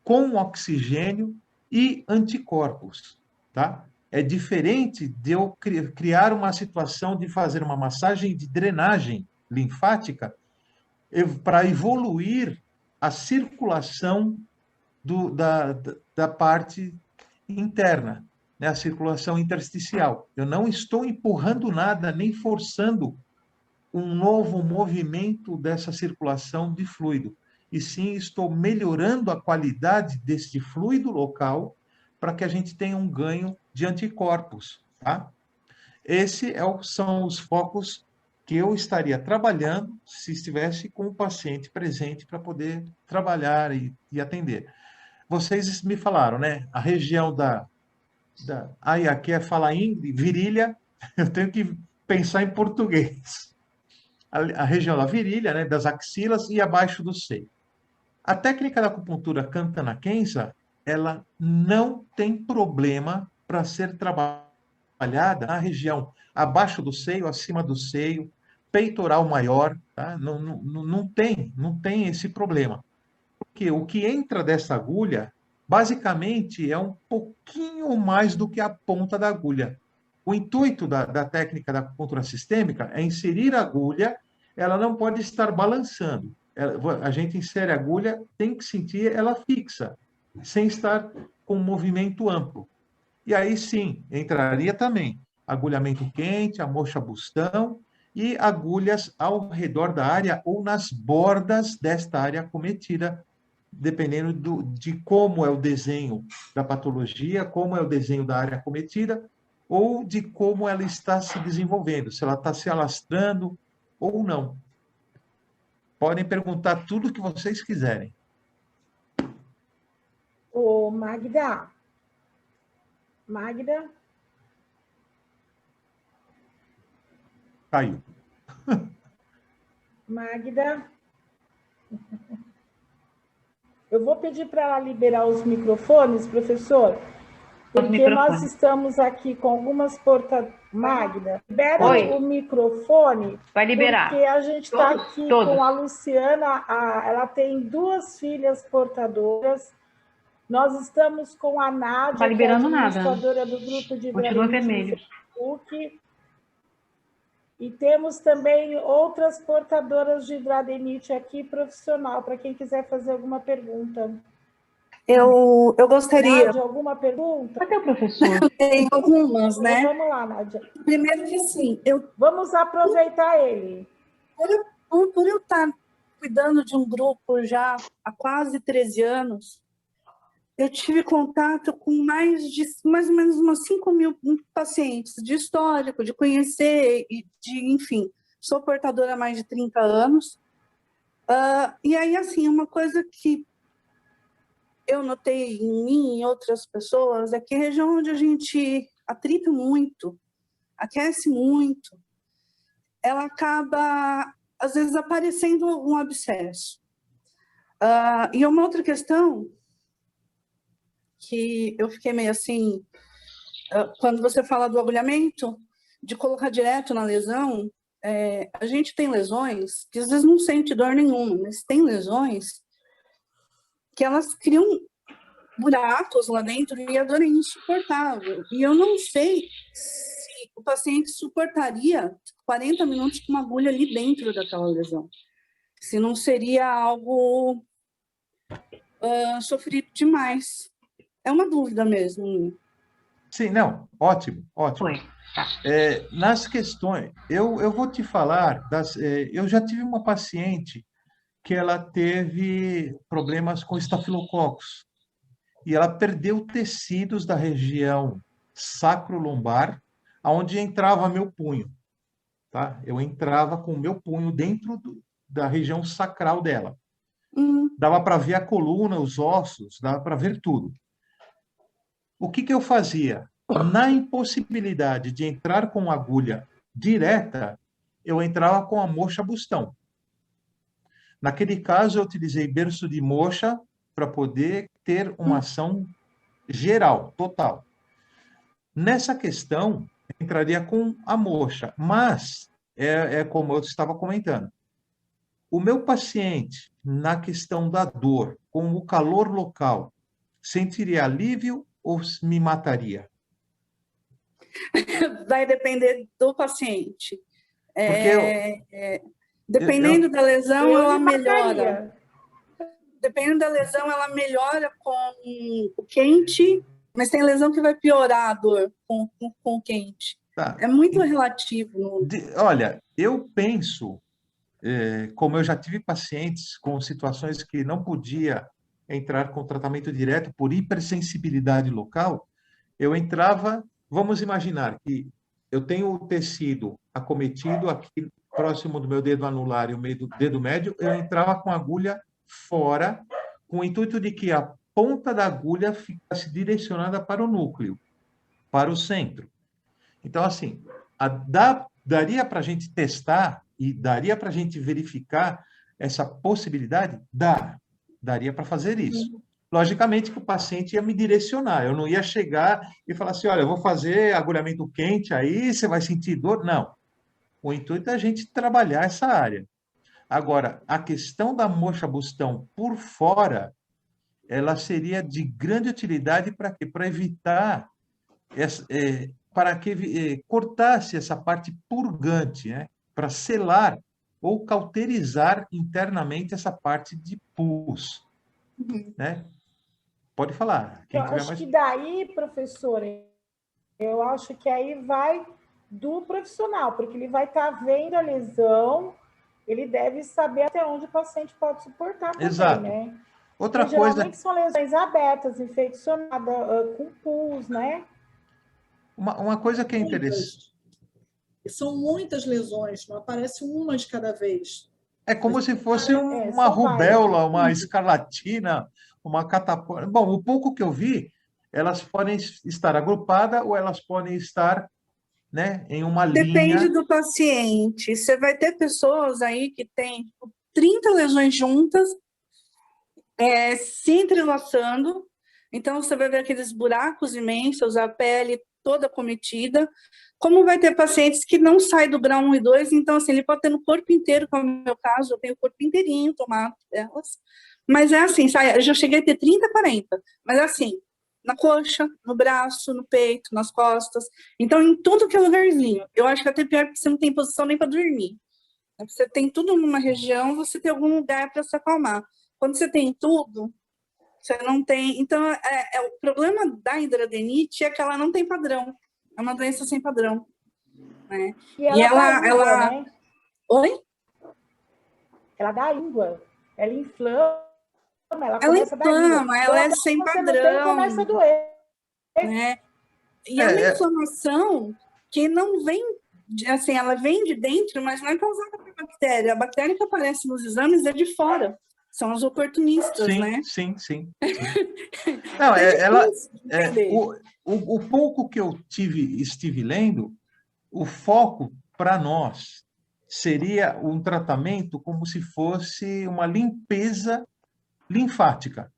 Speaker 2: com oxigênio e anticorpos, tá? É diferente de eu criar uma situação de fazer uma massagem de drenagem linfática para evoluir a circulação da parte interna, né? A circulação intersticial. Eu não estou empurrando nada, nem forçando um novo movimento dessa circulação de fluido, e sim estou melhorando a qualidade desse fluido local para que a gente tenha um ganho de anticorpos, tá? São os focos que eu estaria trabalhando se estivesse com o paciente presente para poder trabalhar e atender. Vocês me falaram, né? A região aí aqui fala em virilha, eu tenho que pensar em português. A região da virilha, né, das axilas e abaixo do seio. A técnica da acupuntura Kantanakensa, ela não tem problema para ser trabalhada na região abaixo do seio, acima do seio, peitoral maior, tá? Não tem esse problema. Porque o que entra dessa agulha, basicamente, é um pouquinho mais do que a ponta da agulha. O intuito da técnica da acupuntura sistêmica é inserir a agulha, ela não pode estar balançando. A gente insere a agulha, tem que sentir ela fixa, sem estar com um movimento amplo. E aí sim, entraria também agulhamento quente, a moxa-bustão e agulhas ao redor da área ou nas bordas desta área acometida, dependendo de como é o desenho da patologia, como é o desenho da área acometida, ou de como ela está se desenvolvendo, se ela está se alastrando ou não. Podem perguntar tudo o que vocês quiserem.
Speaker 3: Ô, Magda?
Speaker 2: Caiu.
Speaker 3: Magda? Eu vou pedir para ela liberar os microfones, professor, porque nós estamos aqui com algumas Magda, libera o microfone.
Speaker 1: Vai liberar.
Speaker 3: Porque a gente está aqui com a Luciana, ela tem 2 filhas portadoras. Nós estamos com a Nádia,
Speaker 1: que é
Speaker 3: administradora do grupo de
Speaker 1: vermelho.
Speaker 3: Facebook. E temos também outras portadoras de hidradenite aqui, profissional, para quem quiser fazer alguma pergunta.
Speaker 4: Eu gostaria...
Speaker 3: Nádia, alguma pergunta?
Speaker 1: Cadê o professor?
Speaker 4: Eu tenho algumas, né?
Speaker 3: Então, vamos lá, Nádia.
Speaker 4: Primeiro que sim,
Speaker 3: Vamos aproveitar ele.
Speaker 4: Por eu estar cuidando de um grupo já há quase 13 anos, eu tive contato com mais ou menos umas 5.000 pacientes de histórico, de conhecer, enfim, sou portadora há mais de 30 anos. E aí, assim, uma coisa que eu notei em mim e em outras pessoas, é que a região onde a gente atrita muito, aquece muito, ela acaba, às vezes, aparecendo um abscesso. E uma outra questão que eu fiquei meio assim, quando você fala do agulhamento, de colocar direto na lesão, a gente tem lesões que às vezes não sente dor nenhuma, mas tem lesões que elas criam buracos lá dentro e a dor é insuportável. E eu não sei se o paciente suportaria 40 minutos com uma agulha ali dentro daquela lesão. Se não seria algo sofrido demais. É uma dúvida mesmo.
Speaker 2: Sim, não, ótimo, ótimo. Nas questões, eu vou te falar, eu já tive uma paciente que ela teve problemas com estafilococcus e ela perdeu tecidos da região sacrolombar, aonde entrava meu punho, tá? Eu entrava com o meu punho dentro da região sacral dela. Dava para ver a coluna, os ossos, dava para ver tudo. O que eu fazia? Na impossibilidade de entrar com agulha direta, eu entrava com a moxa bustão. Naquele caso, eu utilizei berço de moxa para poder ter uma ação geral, total. Nessa questão, eu entraria com a moxa, mas é como eu estava comentando. O meu paciente, na questão da dor, com o calor local, sentiria alívio ou me mataria?
Speaker 4: Vai depender do paciente.
Speaker 2: Porque
Speaker 4: dependendo da lesão, ela melhora. Dependendo da lesão, ela melhora com o quente, mas tem lesão que vai piorar a dor com o quente.
Speaker 2: Tá.
Speaker 4: É muito relativo.
Speaker 2: Olha, eu penso, como eu já tive pacientes com situações que não podia entrar com tratamento direto por hipersensibilidade local, eu entrava, vamos imaginar que eu tenho o tecido acometido aqui próximo do meu dedo anular e o meio do dedo médio, eu entrava com a agulha fora, com o intuito de que a ponta da agulha ficasse direcionada para o núcleo, para o centro. Então, assim, daria para a gente testar e daria para a gente verificar essa possibilidade? Daria para fazer isso. Logicamente que o paciente ia me direcionar, eu não ia chegar e falar assim, olha, eu vou fazer agulhamento quente, aí você vai sentir dor. Não. O intuito é a gente trabalhar essa área. Agora, a questão da moxa bustão por fora, ela seria de grande utilidade para quê? Para evitar, para que cortasse essa parte purgante, né? Para selar ou cauterizar internamente essa parte de pus, né? Pode falar.
Speaker 3: Eu acho que daí, professora, eu acho que aí vai do profissional, porque ele vai estar vendo a lesão, ele deve saber até onde o paciente pode suportar também,
Speaker 2: exato.
Speaker 3: Né?
Speaker 2: Outra
Speaker 3: porque,
Speaker 2: coisa...
Speaker 3: geralmente são lesões abertas, infeccionadas, com pus, né?
Speaker 2: Uma coisa que é interessante...
Speaker 5: São muitas lesões, não aparece uma de cada vez.
Speaker 2: É como se fosse uma rubéola, uma escarlatina, uma catapora. Bom, o pouco que eu vi, elas podem estar agrupadas ou elas podem estar, né, em uma linha.
Speaker 4: Depende do paciente. Você vai ter pessoas aí que têm 30 lesões juntas, se entrelaçando. Então, você vai ver aqueles buracos imensos, a pele toda cometida. Como vai ter pacientes que não saem do grau 1 e 2, então, assim, ele pode ter no corpo inteiro, como é o meu caso, eu tenho o corpo inteirinho tomado delas. Mas é assim, sabe? Eu já cheguei a ter 30, 40, mas é assim, na coxa, no braço, no peito, nas costas. Então, em tudo que é lugarzinho. Eu acho que até pior porque você não tem posição nem para dormir. Você tem tudo numa região, você tem algum lugar para se acalmar. Quando você tem tudo, você não tem... Então, o problema da hidradeniite é que ela não tem padrão. É uma doença sem padrão. Né?
Speaker 3: E ela... Né?
Speaker 4: Oi?
Speaker 3: Ela dá íngua. Ela inflama.
Speaker 4: Ela inflama, ela é sem padrão.
Speaker 3: Começa a doer.
Speaker 4: Né? E é uma inflamação que não vem... Assim, ela vem de dentro, mas não é causada por bactéria. A bactéria que aparece nos exames é de fora. São os oportunistas,
Speaker 2: sim,
Speaker 4: né?
Speaker 2: Sim, sim. Não, o pouco que eu estive lendo, o foco para nós seria um tratamento como se fosse uma limpeza linfática.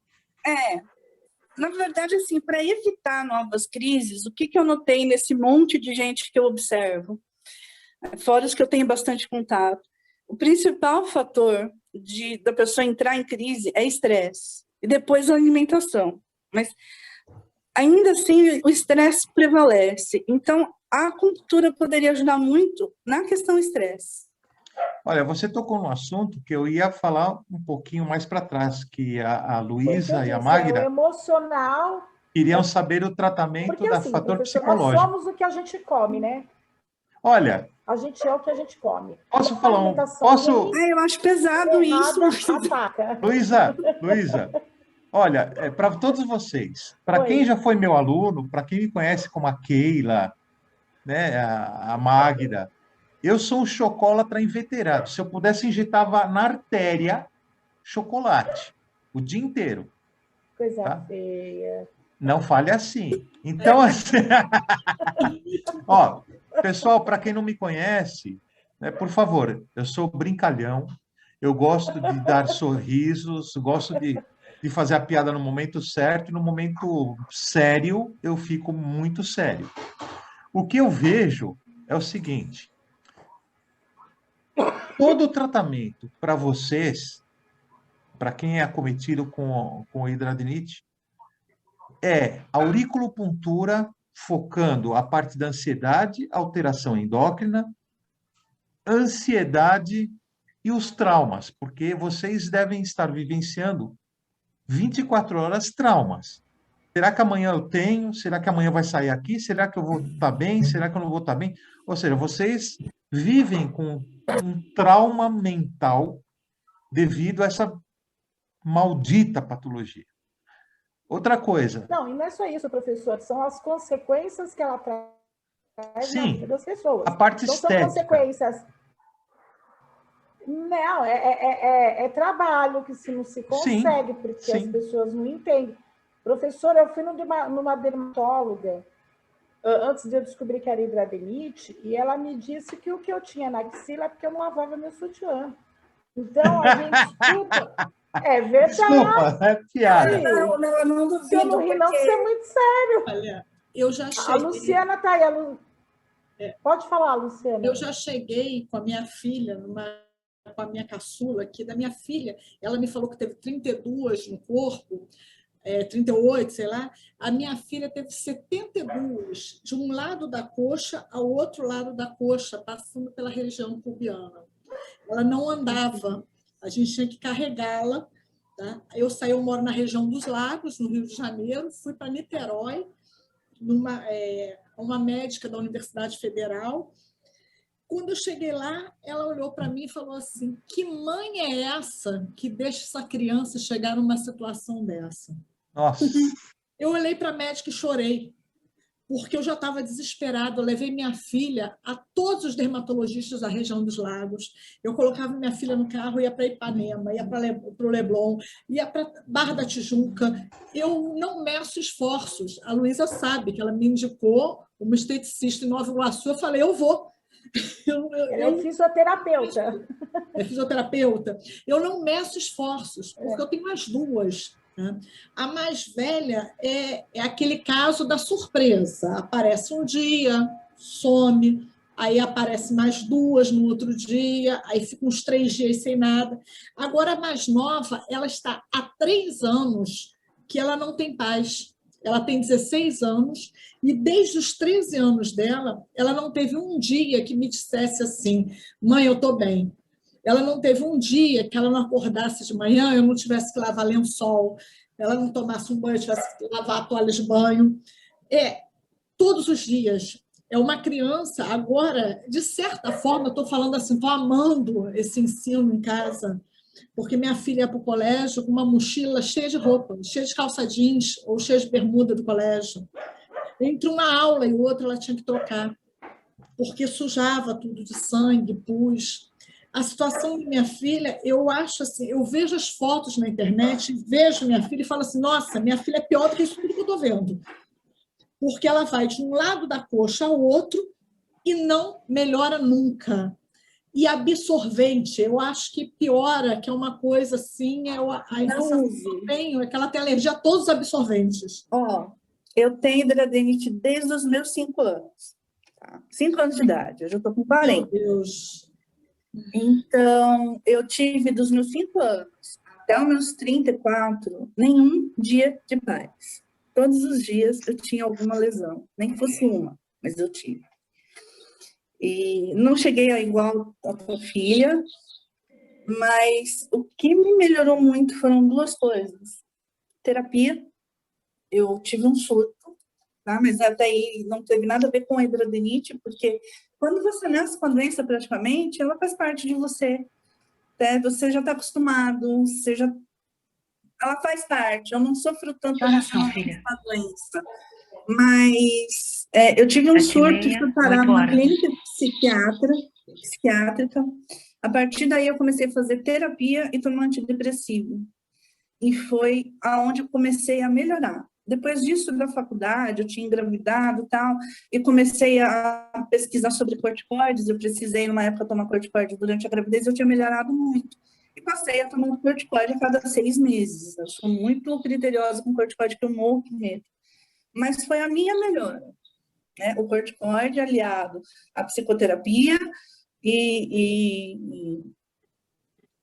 Speaker 4: Na verdade, assim, para evitar novas crises, o que eu notei nesse monte de gente que eu observo, fora os que eu tenho bastante contato, o principal fator da pessoa entrar em crise é estresse, e depois a alimentação. Mas, ainda assim, o estresse prevalece. Então, a acupuntura poderia ajudar muito na questão estresse.
Speaker 2: Olha, você tocou num assunto que eu ia falar um pouquinho mais para trás, que a Luísa e a Magda
Speaker 3: o emocional
Speaker 2: queriam saber o tratamento
Speaker 3: porque,
Speaker 2: da
Speaker 3: assim,
Speaker 2: fator
Speaker 3: professor,
Speaker 2: psicológico.
Speaker 3: nós somos o que a gente come, né?
Speaker 2: Olha,
Speaker 3: a gente é o que a gente come.
Speaker 2: Posso falar um...
Speaker 4: eu acho pesado isso.
Speaker 3: Ataca.
Speaker 2: Luísa, olha, para todos vocês, para quem já foi meu aluno, para quem me conhece como a Keila, né, a Magda, eu sou um chocolatra inveterado. Se eu pudesse, injetava na artéria chocolate o dia inteiro.
Speaker 3: Coisa feia.
Speaker 2: Não fale assim. Então, assim... Ó, pessoal, para quem não me conhece, né, por favor, eu sou brincalhão, eu gosto de dar sorrisos, gosto de fazer a piada no momento certo, e no momento sério, eu fico muito sério. O que eu vejo é o seguinte: todo o tratamento para vocês, para quem é acometido com hidradinite, é auriculopuntura, focando a parte da ansiedade, alteração endócrina, ansiedade e os traumas, porque vocês devem estar vivenciando 24 horas traumas. Será que amanhã eu tenho? Será que amanhã vai sair aqui? Será que eu vou estar bem? Será que eu não vou estar bem? Ou seja, vocês vivem com um trauma mental devido a essa maldita patologia. Outra coisa.
Speaker 3: Não, e não é só isso, professor, são as consequências que ela traz na vida das pessoas.
Speaker 2: A parte
Speaker 3: então,
Speaker 2: estética.
Speaker 3: São consequências. Não, é trabalho que não se consegue, porque as pessoas não entendem. Professor, eu fui numa dermatóloga antes de eu descobrir que era hidradinite, e ela me disse que o que eu tinha na axila é porque eu não lavava meu sutiã. Então, a gente escuta... É verdade.
Speaker 2: Desculpa, é piada.
Speaker 4: Não duvido.
Speaker 3: Se eu não rir, não, você é muito sério.
Speaker 5: Olha, eu já cheguei...
Speaker 3: A Luciana está aí. Pode falar, Luciana.
Speaker 5: Eu já cheguei com a minha filha, com a minha caçula, que da minha filha, ela me falou que teve 32 no corpo, 38, sei lá. A minha filha teve 72, de um lado da coxa ao outro lado da coxa, passando pela região pubiana. Ela não andava. A gente tinha que carregá-la. Tá? Eu moro na região dos Lagos, no Rio de Janeiro, fui para Niterói, uma médica da Universidade Federal. Quando eu cheguei lá, ela olhou para mim e falou assim: que mãe é essa que deixa essa criança chegar numa situação dessa?
Speaker 2: Nossa!
Speaker 5: Eu olhei para a médica e chorei, porque eu já estava desesperada. Eu levei minha filha a todos os dermatologistas da região dos Lagos. Eu colocava minha filha no carro, ia para Ipanema, ia para o Leblon, ia para Barra da Tijuca. Eu não meço esforços. A Luísa sabe que ela me indicou uma esteticista em Nova Iguaçu. Eu falei, eu vou.
Speaker 3: Ela é fisioterapeuta.
Speaker 5: É fisioterapeuta. Eu não meço esforços, porque eu tenho as duas. A mais velha é aquele caso da surpresa. Aparece um dia, some, aí aparece mais duas no outro dia, aí fica uns 3 dias sem nada. Agora, a mais nova, ela está há 3 anos que ela não tem paz. Ela tem 16 anos e desde os 13 anos dela, ela não teve um dia que me dissesse assim: mãe, eu estou bem. Ela não teve um dia que ela não acordasse de manhã, eu não tivesse que lavar lençol, ela não tomasse um banho, tivesse que lavar a toalha de banho. Todos os dias. É uma criança, agora, de certa forma, eu estou falando assim, estou amando esse ensino em casa, porque minha filha ia para o colégio com uma mochila cheia de roupa, cheia de calça jeans ou cheia de bermuda do colégio. Entre uma aula e outra, ela tinha que trocar, porque sujava tudo de sangue, pus. A situação da minha filha, eu acho assim, eu vejo as fotos na internet, vejo minha filha e falo assim, nossa, minha filha é pior do que isso tudo que eu estou vendo. Porque ela vai de um lado da coxa ao outro e não melhora nunca. E absorvente, eu acho que piora, que é uma coisa assim, a impressão que eu tenho é que ela tem alergia a todos os absorventes.
Speaker 4: Eu tenho hidradinite desde os meus 5 anos. Tá? 5 anos de idade, eu já estou com 40.
Speaker 5: Meu Deus.
Speaker 4: Então, eu tive dos meus 5 anos até os meus 34, nenhum dia de paz. Todos os dias eu tinha alguma lesão, nem que fosse uma, mas eu tive. E não cheguei a igual a tua filha, mas o que me melhorou muito foram 2 coisas. Terapia, eu tive um surto, tá? Mas até aí não teve nada a ver com a hidradinite, porque quando você nasce com a doença praticamente, ela faz parte de você. Né? Você já está acostumado, ela faz parte. Eu não sofro tanto com a doença. Mas eu tive um surto e fui parar numa clínica psiquiátrica. A partir daí eu comecei a fazer terapia e tomar antidepressivo. E foi aonde eu comecei a melhorar. Depois disso, da faculdade, eu tinha engravidado e tal, e comecei a pesquisar sobre corticoides. Eu precisei, numa época, tomar corticoide durante a gravidez, eu tinha melhorado muito. E passei a tomar corticoide a cada 6 meses. Eu sou muito criteriosa com corticoide, que eu morro de medo. Mas foi a minha melhora, né? O corticoide aliado à psicoterapia e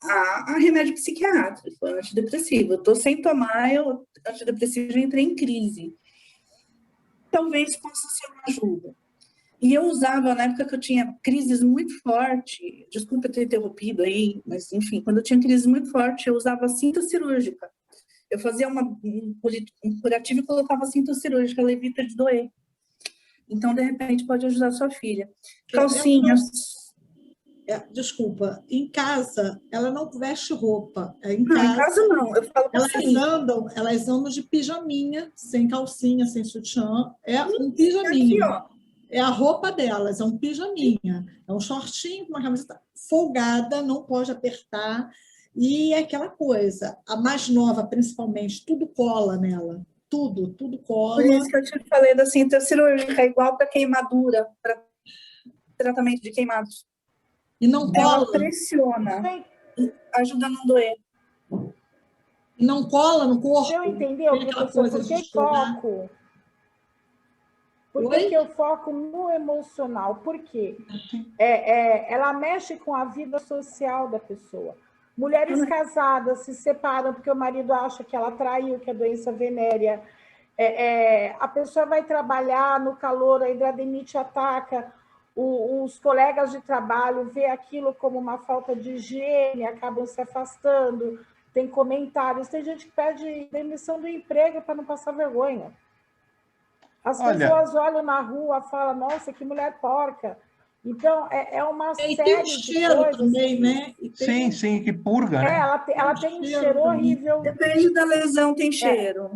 Speaker 4: a remédio psiquiátrico, antidepressivo. Eu estou sem tomar, antidepressivo, já entrei em crise. Talvez possa ser uma ajuda. E eu usava, na época que eu tinha crises muito fortes, desculpa ter interrompido aí, mas enfim, quando eu tinha crise muito forte, eu usava cinta cirúrgica. Eu fazia um curativo e colocava cinta cirúrgica, ela evita de doer. Então, de repente, pode ajudar a sua filha. Calcinhas.
Speaker 5: Desculpa, em casa, ela não veste roupa.
Speaker 4: Em casa não, eu falo
Speaker 5: elas andam de pijaminha, sem calcinha, sem sutiã. É um pijaminha.
Speaker 4: Aqui,
Speaker 5: é a roupa delas, é um pijaminha. É um shortinho com uma camiseta folgada, não pode apertar. E é aquela coisa, a mais nova, principalmente, tudo cola nela. Tudo cola.
Speaker 4: Por isso que eu te falei da cinta cirúrgica, igual para queimadura, para tratamento de queimados.
Speaker 5: E não cola.
Speaker 4: Ela pressiona, ajuda a não doer.
Speaker 5: E não cola no corpo.
Speaker 3: Você entendeu, professor? Por que foco? Por que eu foco no emocional? Por quê? Ela mexe com a vida social da pessoa. Mulheres casadas se separam porque o marido acha que ela traiu, que é doença venérea. A pessoa vai trabalhar no calor, a hidradinite ataca, os colegas de trabalho vê aquilo como uma falta de higiene, acabam se afastando, tem comentários, tem gente que pede demissão do emprego para não passar vergonha. As pessoas olham na rua e falam, nossa, que mulher porca. Então, é uma série
Speaker 5: tem um
Speaker 3: de
Speaker 5: cheiro
Speaker 3: coisas.
Speaker 5: Também, né?
Speaker 2: Sim, que purga, né?
Speaker 3: Ela tem um cheiro horrível.
Speaker 4: Depende da lesão, tem cheiro.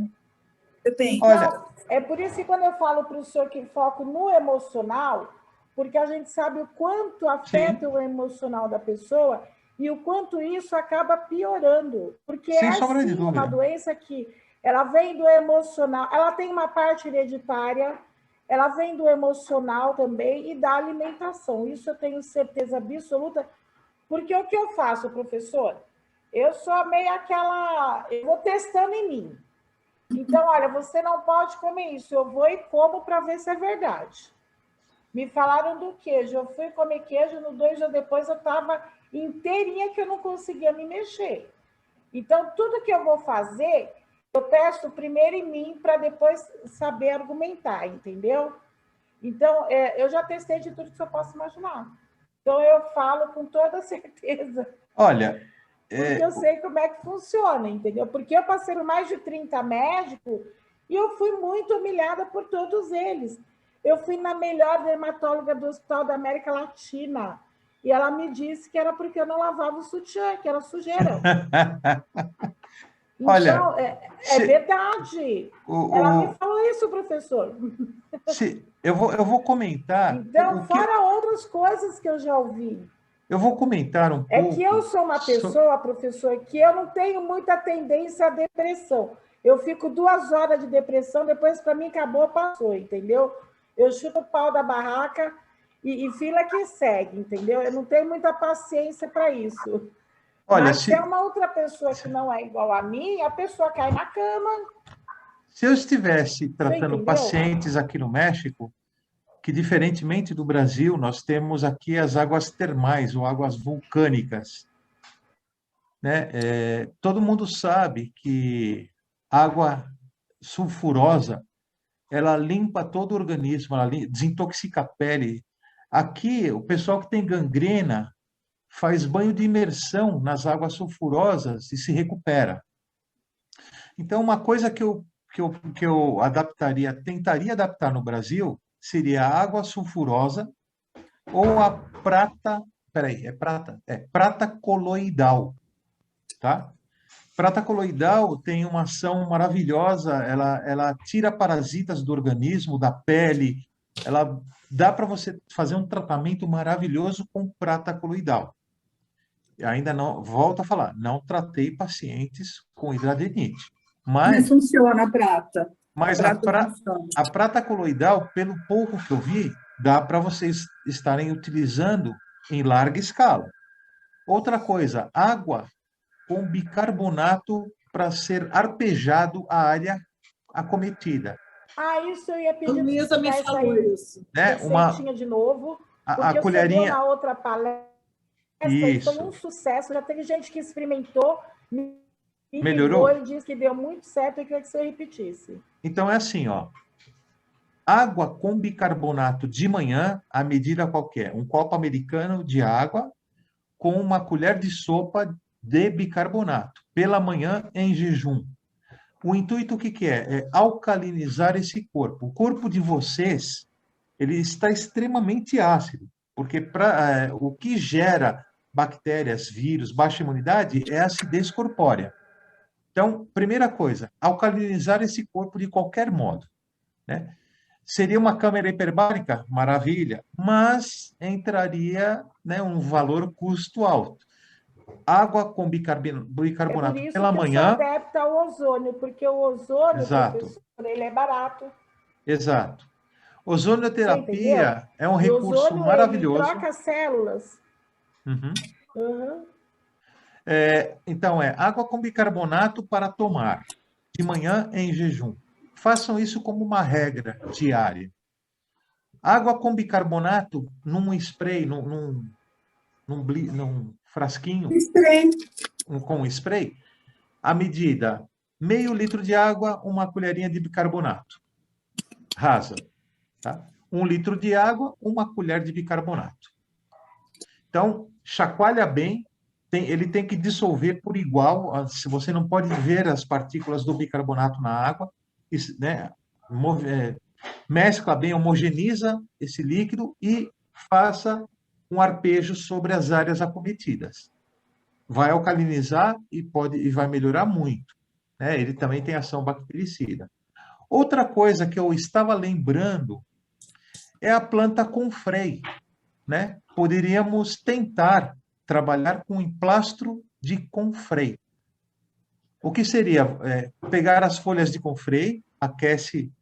Speaker 4: Depende.
Speaker 3: Então, é por isso que quando eu falo para o senhor que foco no emocional, porque a gente sabe o quanto afeta o emocional da pessoa e o quanto isso acaba piorando. Porque uma doença que ela vem do emocional, ela tem uma parte hereditária, ela vem do emocional também e da alimentação. Isso eu tenho certeza absoluta, porque o que eu faço, professor? Eu sou meio eu vou testando em mim. Então, olha, você não pode comer isso, eu vou e como para ver se é verdade. Me falaram do queijo, eu fui comer queijo, 2 dias depois eu estava inteirinha que eu não conseguia me mexer. Então, tudo que eu vou fazer, eu testo primeiro em mim para depois saber argumentar, entendeu? Então, eu já testei de tudo que eu posso imaginar. Então, eu falo com toda certeza.
Speaker 2: Olha...
Speaker 3: Porque eu sei como é que funciona, entendeu? Porque eu passei por mais de 30 médicos e eu fui muito humilhada por todos eles. Eu fui na melhor dermatóloga do Hospital da América Latina e ela me disse que era porque eu não lavava o sutiã, que era sujeira. Então, é verdade. Ela me falou isso, professor.
Speaker 2: Eu vou comentar...
Speaker 3: Então, fora outras coisas que eu já ouvi.
Speaker 2: Eu vou comentar um pouco...
Speaker 3: É que eu sou uma pessoa, professor, que eu não tenho muita tendência à depressão. Eu fico 2 horas de depressão, depois para mim acabou, passou, entendeu? Eu chuto o pau da barraca e fila que segue, entendeu? Eu não tenho muita paciência para isso.
Speaker 2: Olha,
Speaker 3: mas se é uma outra pessoa que não é igual a mim, a pessoa cai na cama.
Speaker 2: Se eu estivesse tratando pacientes aqui no México, que diferentemente do Brasil, nós temos aqui as águas termais ou águas vulcânicas, né? Todo mundo sabe que água sulfurosa, ela limpa todo o organismo, ela desintoxica a pele. Aqui, o pessoal que tem gangrena faz banho de imersão nas águas sulfurosas e se recupera. Então, uma coisa que eu adaptaria, tentaria adaptar no Brasil, seria a água sulfurosa ou a prata, prata coloidal, tá? Prata coloidal tem uma ação maravilhosa, ela tira parasitas do organismo, da pele, ela dá para você fazer um tratamento maravilhoso com prata coloidal. Ainda não, volto a falar, não tratei pacientes com hidradenite.
Speaker 4: Mas funciona a prata.
Speaker 2: Mas a prata coloidal, pelo pouco que eu vi, dá para vocês estarem utilizando em larga escala. Outra coisa, água com bicarbonato para ser arpejado a área acometida.
Speaker 3: Isso eu ia pedir.
Speaker 5: A Luísa me falou isso.
Speaker 2: Né?
Speaker 3: De novo, porque
Speaker 2: a colherinha...
Speaker 3: na outra palestra, isso foi um sucesso, já teve gente que experimentou,
Speaker 2: melhorou
Speaker 3: e disse que deu muito certo e queria que você repetisse.
Speaker 2: Então é assim, ó. Água com bicarbonato de manhã, a medida qualquer, um copo americano de água com uma colher de sopa de bicarbonato, pela manhã em jejum. O intuito o que é? É alcalinizar esse corpo. O corpo de vocês, ele está extremamente ácido, porque o que gera bactérias, vírus, baixa imunidade é a acidez corpórea. Então, primeira coisa, alcalinizar esse corpo de qualquer modo, né? Seria uma câmara hiperbárica? Maravilha, mas entraria, né, um valor custo alto. Água com bicarbonato pela manhã...
Speaker 3: É por isso que se adapta ao ozônio, porque o ozônio, professor, ele é barato.
Speaker 2: Exato. Ozonioterapia é um recurso maravilhoso.
Speaker 3: Ele troca células.
Speaker 2: Então, água com bicarbonato para tomar de manhã em jejum. Façam isso como uma regra diária. Água com bicarbonato num spray, num frasquinho com spray, a medida, meio litro de água, uma colherinha de bicarbonato. Rasa. Tá? 1 litro de água, uma colher de bicarbonato. Então, chacoalha bem, ele tem que dissolver por igual, se você não pode ver as partículas do bicarbonato na água, né? Mescla bem, homogeniza esse líquido e faça um arpejo sobre as áreas acometidas. Vai alcalinizar e vai melhorar muito, né? Ele também tem ação bactericida. Outra coisa que eu estava lembrando é a planta confrei, né? Poderíamos tentar trabalhar com emplastro de confrei. O que seria? Pegar as folhas de confrei, aquece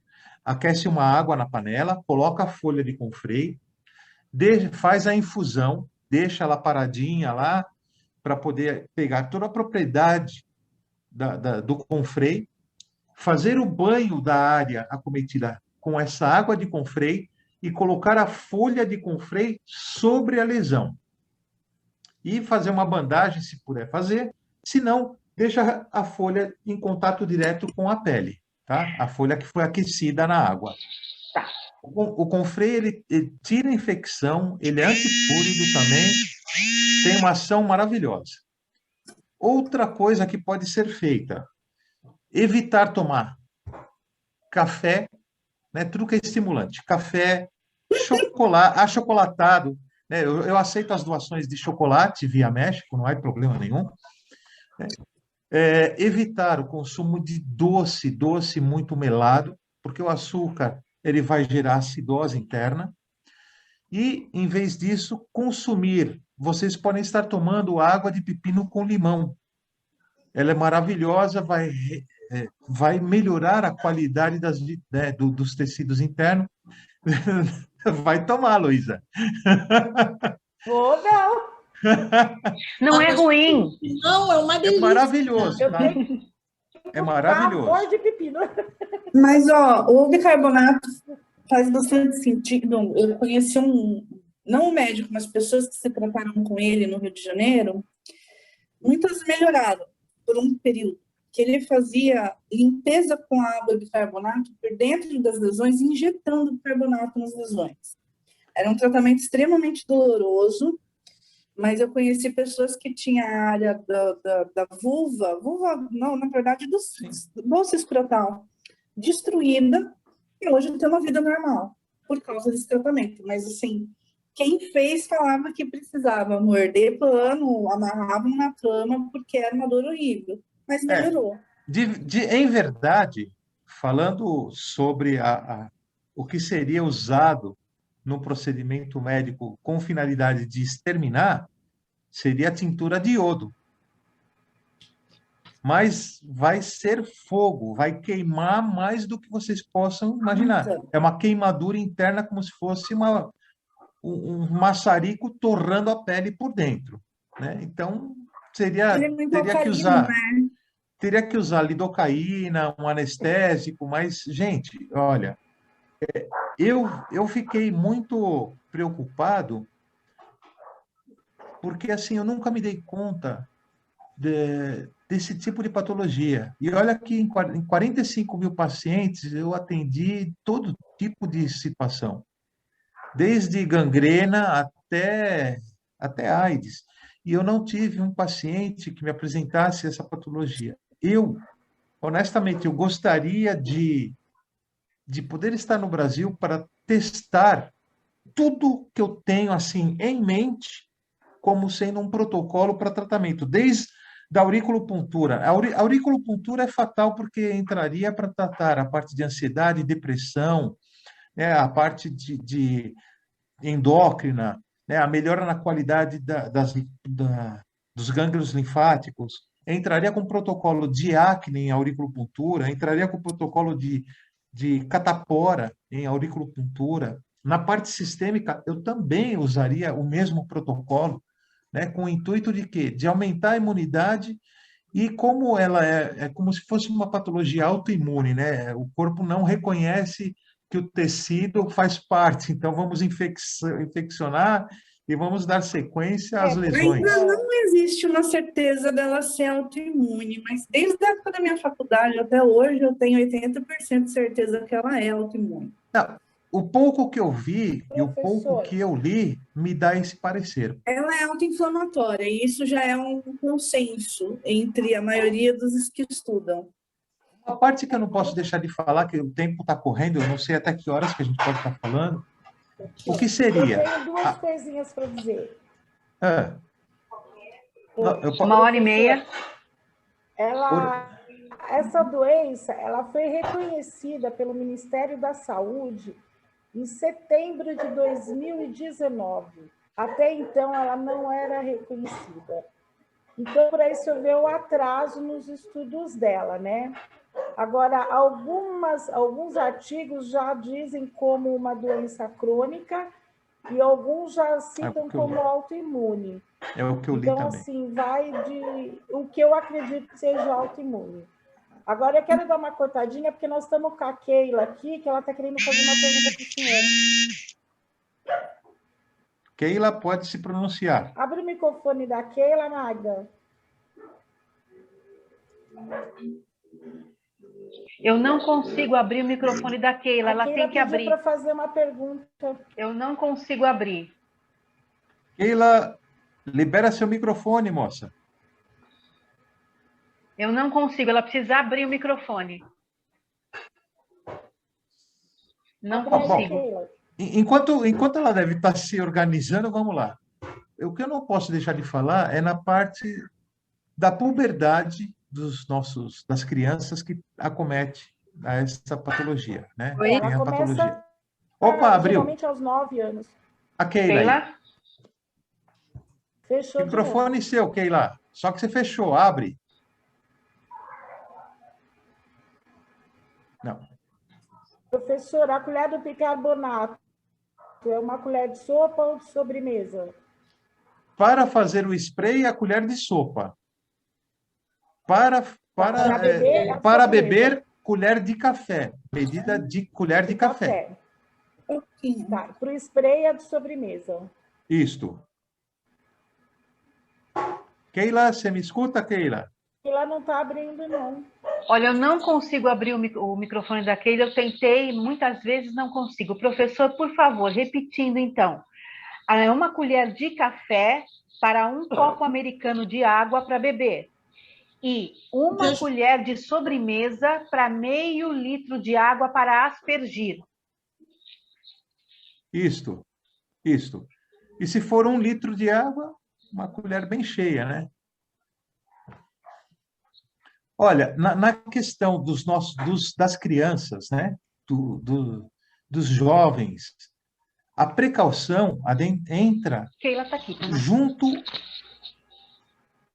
Speaker 2: uma água na panela, coloca a folha de confrei, faz a infusão, deixa ela paradinha lá, para poder pegar toda a propriedade do confrei, fazer o banho da área acometida com essa água de confrei e colocar a folha de confrei sobre a lesão. E fazer uma bandagem, se puder fazer. Se não, deixa a folha em contato direto com a pele, tá? A folha que foi aquecida na água.
Speaker 1: Tá.
Speaker 2: O confrei, ele tira a infecção, ele é antipúrido também, tem uma ação maravilhosa. Outra coisa que pode ser feita, evitar tomar café, né, truque estimulante, café, chocolate, achocolatado, né, eu aceito as doações de chocolate via México, não há problema nenhum. Né? Evitar o consumo de doce muito melado, porque o açúcar ele vai gerar acidose interna. E, em vez disso, consumir vocês podem estar tomando água de pepino com limão. Ela é maravilhosa, vai melhorar a qualidade dos tecidos internos. Vai tomar, Luísa.
Speaker 3: Vou, não.
Speaker 1: Não é ruim.
Speaker 5: Não, é uma delícia.
Speaker 2: É maravilhoso, tá? É maravilhoso.
Speaker 3: Pavor de pepino.
Speaker 4: Mas, ó, o bicarbonato faz bastante sentido. Eu conheci não um médico, mas pessoas que se trataram com ele no Rio de Janeiro, muitas melhoraram por um período, que ele fazia limpeza com água e bicarbonato por dentro das lesões, injetando bicarbonato nas lesões. Era um tratamento extremamente doloroso, mas eu conheci pessoas que tinham a área da vulva, não, na verdade, do bolsa escrotal, destruída, e hoje tem uma vida normal, por causa desse tratamento. Mas, assim, quem fez falava que precisava morder pano, amarravam na cama, porque era uma dor horrível, mas melhorou.
Speaker 2: Em verdade, falando sobre o que seria usado no procedimento médico com finalidade de exterminar, seria a tintura de iodo. Mas vai ser fogo, vai queimar mais do que vocês possam imaginar. É uma queimadura interna como se fosse um maçarico torrando a pele por dentro, né? Então, teria que usar lidocaína, um anestésico, mas, gente, olha, eu fiquei muito preocupado porque, assim, eu nunca me dei conta desse tipo de patologia. E olha que em 45 mil pacientes eu atendi todo tipo de situação, desde gangrena até AIDS. E eu não tive um paciente que me apresentasse essa patologia. Honestamente, eu gostaria de poder estar no Brasil para testar tudo que eu tenho assim em mente como sendo um protocolo para tratamento, desde da auriculopuntura. A auriculopuntura é fatal porque entraria para tratar a parte de ansiedade, depressão, né, a parte de endócrina, né, a melhora na qualidade dos gânglios linfáticos. Entraria com protocolo de acne em auriculopuntura, entraria com protocolo de catapora em auriculopuntura. Na parte sistêmica, eu também usaria o mesmo protocolo, né, com o intuito de quê? De aumentar a imunidade, e como ela é como se fosse uma patologia autoimune, né? O corpo não reconhece que o tecido faz parte, então vamos infeccionar e vamos dar sequência às lesões.
Speaker 4: Ainda não existe uma certeza dela ser autoimune, mas desde a época da minha faculdade até hoje eu tenho 80% de certeza que ela é autoimune.
Speaker 2: Não, o pouco que eu vi e o pouco que eu li me dá esse parecer.
Speaker 4: Ela é autoinflamatória, e isso já é um consenso entre a maioria dos que estudam.
Speaker 2: A parte que eu não posso deixar de falar, que o tempo está correndo, eu não sei até que horas que a gente pode estar falando. O que seria?
Speaker 3: Eu tenho duas coisinhas para dizer.
Speaker 1: Uma hora e meia.
Speaker 3: Essa doença, ela foi reconhecida pelo Ministério da Saúde em setembro de 2019. Até então, ela não era reconhecida. Então, por aí se vê o atraso nos estudos dela, né? Agora, alguns artigos já dizem como uma doença crônica e alguns já citam como autoimune.
Speaker 2: É o que eu li
Speaker 3: então,
Speaker 2: também.
Speaker 3: Assim, vai de o que eu acredito que seja autoimune. Agora, eu quero dar uma cortadinha, porque nós estamos com a Keila aqui, que ela está querendo fazer uma pergunta para o senhor.
Speaker 2: Keila pode se pronunciar.
Speaker 3: Abre o microfone da Keila, Magda.
Speaker 1: Eu não consigo abrir o microfone da Keila, ela tem que abrir.
Speaker 3: Para fazer uma pergunta.
Speaker 1: Eu não consigo abrir.
Speaker 2: Keila, libera seu microfone, moça.
Speaker 1: Eu não consigo, ela precisa abrir o microfone. Não consigo.
Speaker 2: Enquanto ela deve estar se organizando, vamos lá. O que eu não posso deixar de falar é na parte da puberdade das crianças que acomete essa patologia, né?
Speaker 3: Ela começa,
Speaker 2: Opa, abriu.
Speaker 3: geralmente aos 9 anos.
Speaker 2: A Keila.
Speaker 3: Fechou.
Speaker 2: Microfone seu, Keila. Só que você fechou, abre. Não.
Speaker 3: Professor, a colher do bicarbonato é uma colher de sopa ou de sobremesa?
Speaker 2: Para fazer o spray, a colher de sopa. Para beber, colher de café. Medida de colher de café.
Speaker 3: Tá. Para o spray é de sobremesa.
Speaker 2: Isto. Keila, você me escuta, Keila?
Speaker 3: Keila não está abrindo, não.
Speaker 1: Olha, eu não consigo abrir o microfone da Keila, eu tentei, muitas vezes não consigo. Professor, por favor, repetindo então. Uma colher de café para um copo americano de água para beber. E uma colher de sobremesa para meio litro de água para aspergir.
Speaker 2: Isto. E se for 1 litro de água, uma colher bem cheia, né? Olha, na questão das crianças, né? Dos jovens, a precaução entra
Speaker 1: Keila tá aqui,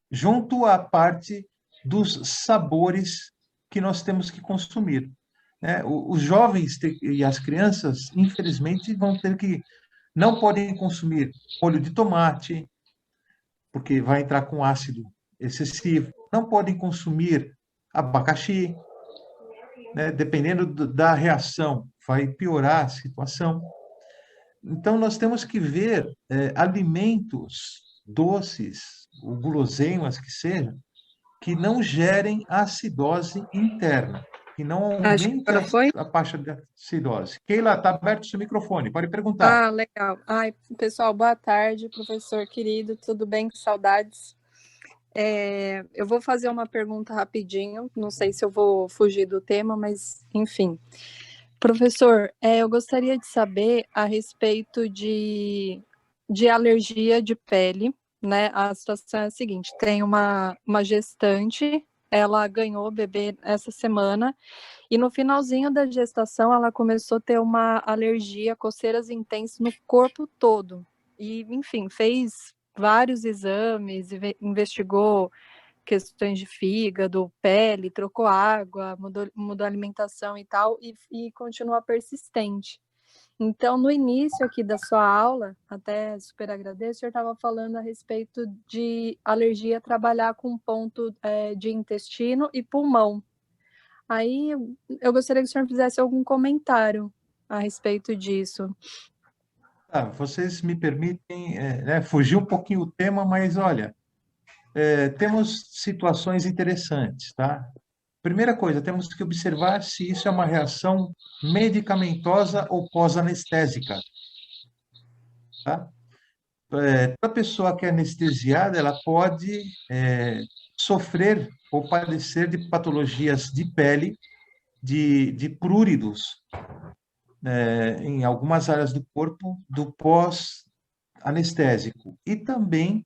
Speaker 2: junto à parte dos sabores que nós temos que consumir. Né? Os jovens e as crianças, infelizmente, não podem consumir molho de tomate, porque vai entrar com ácido excessivo. Não podem consumir abacaxi, né? Dependendo da reação, vai piorar a situação. Então, nós temos que ver alimentos doces, ou guloseimas que sejam, que não gerem acidose interna, que não aumente a taxa de acidose. Keila, está aberto o seu microfone, pode perguntar.
Speaker 6: Ah, legal. Ai, pessoal, boa tarde, professor querido, tudo bem? Saudades. Eu vou fazer uma pergunta rapidinho, não sei se eu vou fugir do tema, mas enfim. Professor, eu gostaria de saber a respeito de alergia de pele, né? A situação é a seguinte, tem uma gestante, ela ganhou o bebê essa semana, e no finalzinho da gestação ela começou a ter uma alergia, coceiras intensas no corpo todo. E, enfim, fez vários exames, investigou questões de fígado, pele, trocou água, mudou a alimentação e tal, e continua persistente. Então, no início aqui da sua aula, até super agradeço, o senhor estava falando a respeito de alergia trabalhar com ponto de intestino e pulmão. Aí, eu gostaria que o senhor fizesse algum comentário a respeito disso.
Speaker 2: Vocês me permitem fugir um pouquinho do tema, mas, olha, temos situações interessantes, tá? Primeira coisa, temos que observar se isso é uma reação medicamentosa ou pós-anestésica. Tá? A pessoa que é anestesiada, ela pode sofrer ou padecer de patologias de pele, de pruridos, em algumas áreas do corpo, do pós-anestésico. E também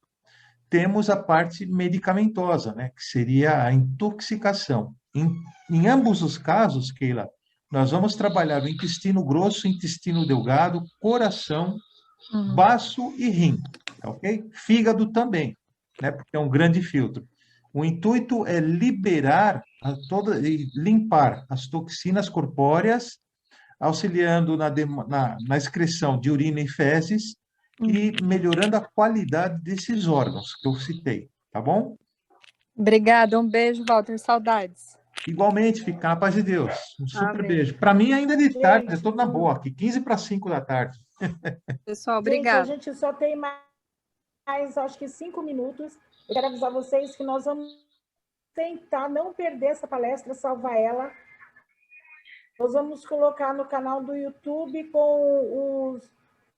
Speaker 2: temos a parte medicamentosa, né, que seria a intoxicação. Em ambos os casos, Keila, nós vamos trabalhar o intestino grosso, intestino delgado, coração, baço e rim, ok? Fígado também, né, porque é um grande filtro. O intuito é liberar e limpar as toxinas corpóreas, auxiliando na excreção de urina e fezes, e melhorando a qualidade desses órgãos que eu citei, tá bom?
Speaker 6: Obrigada, um beijo, Walter, saudades.
Speaker 2: Igualmente, fica na paz de Deus. Um super beijo. Para mim, ainda de tarde, eu estou na boa, aqui, 4:45 da tarde.
Speaker 6: Pessoal, obrigada.
Speaker 3: Gente, a gente só tem mais, acho que 5 minutos. Eu quero avisar vocês que nós vamos tentar não perder essa palestra, salvar ela. Nós vamos colocar no canal do YouTube com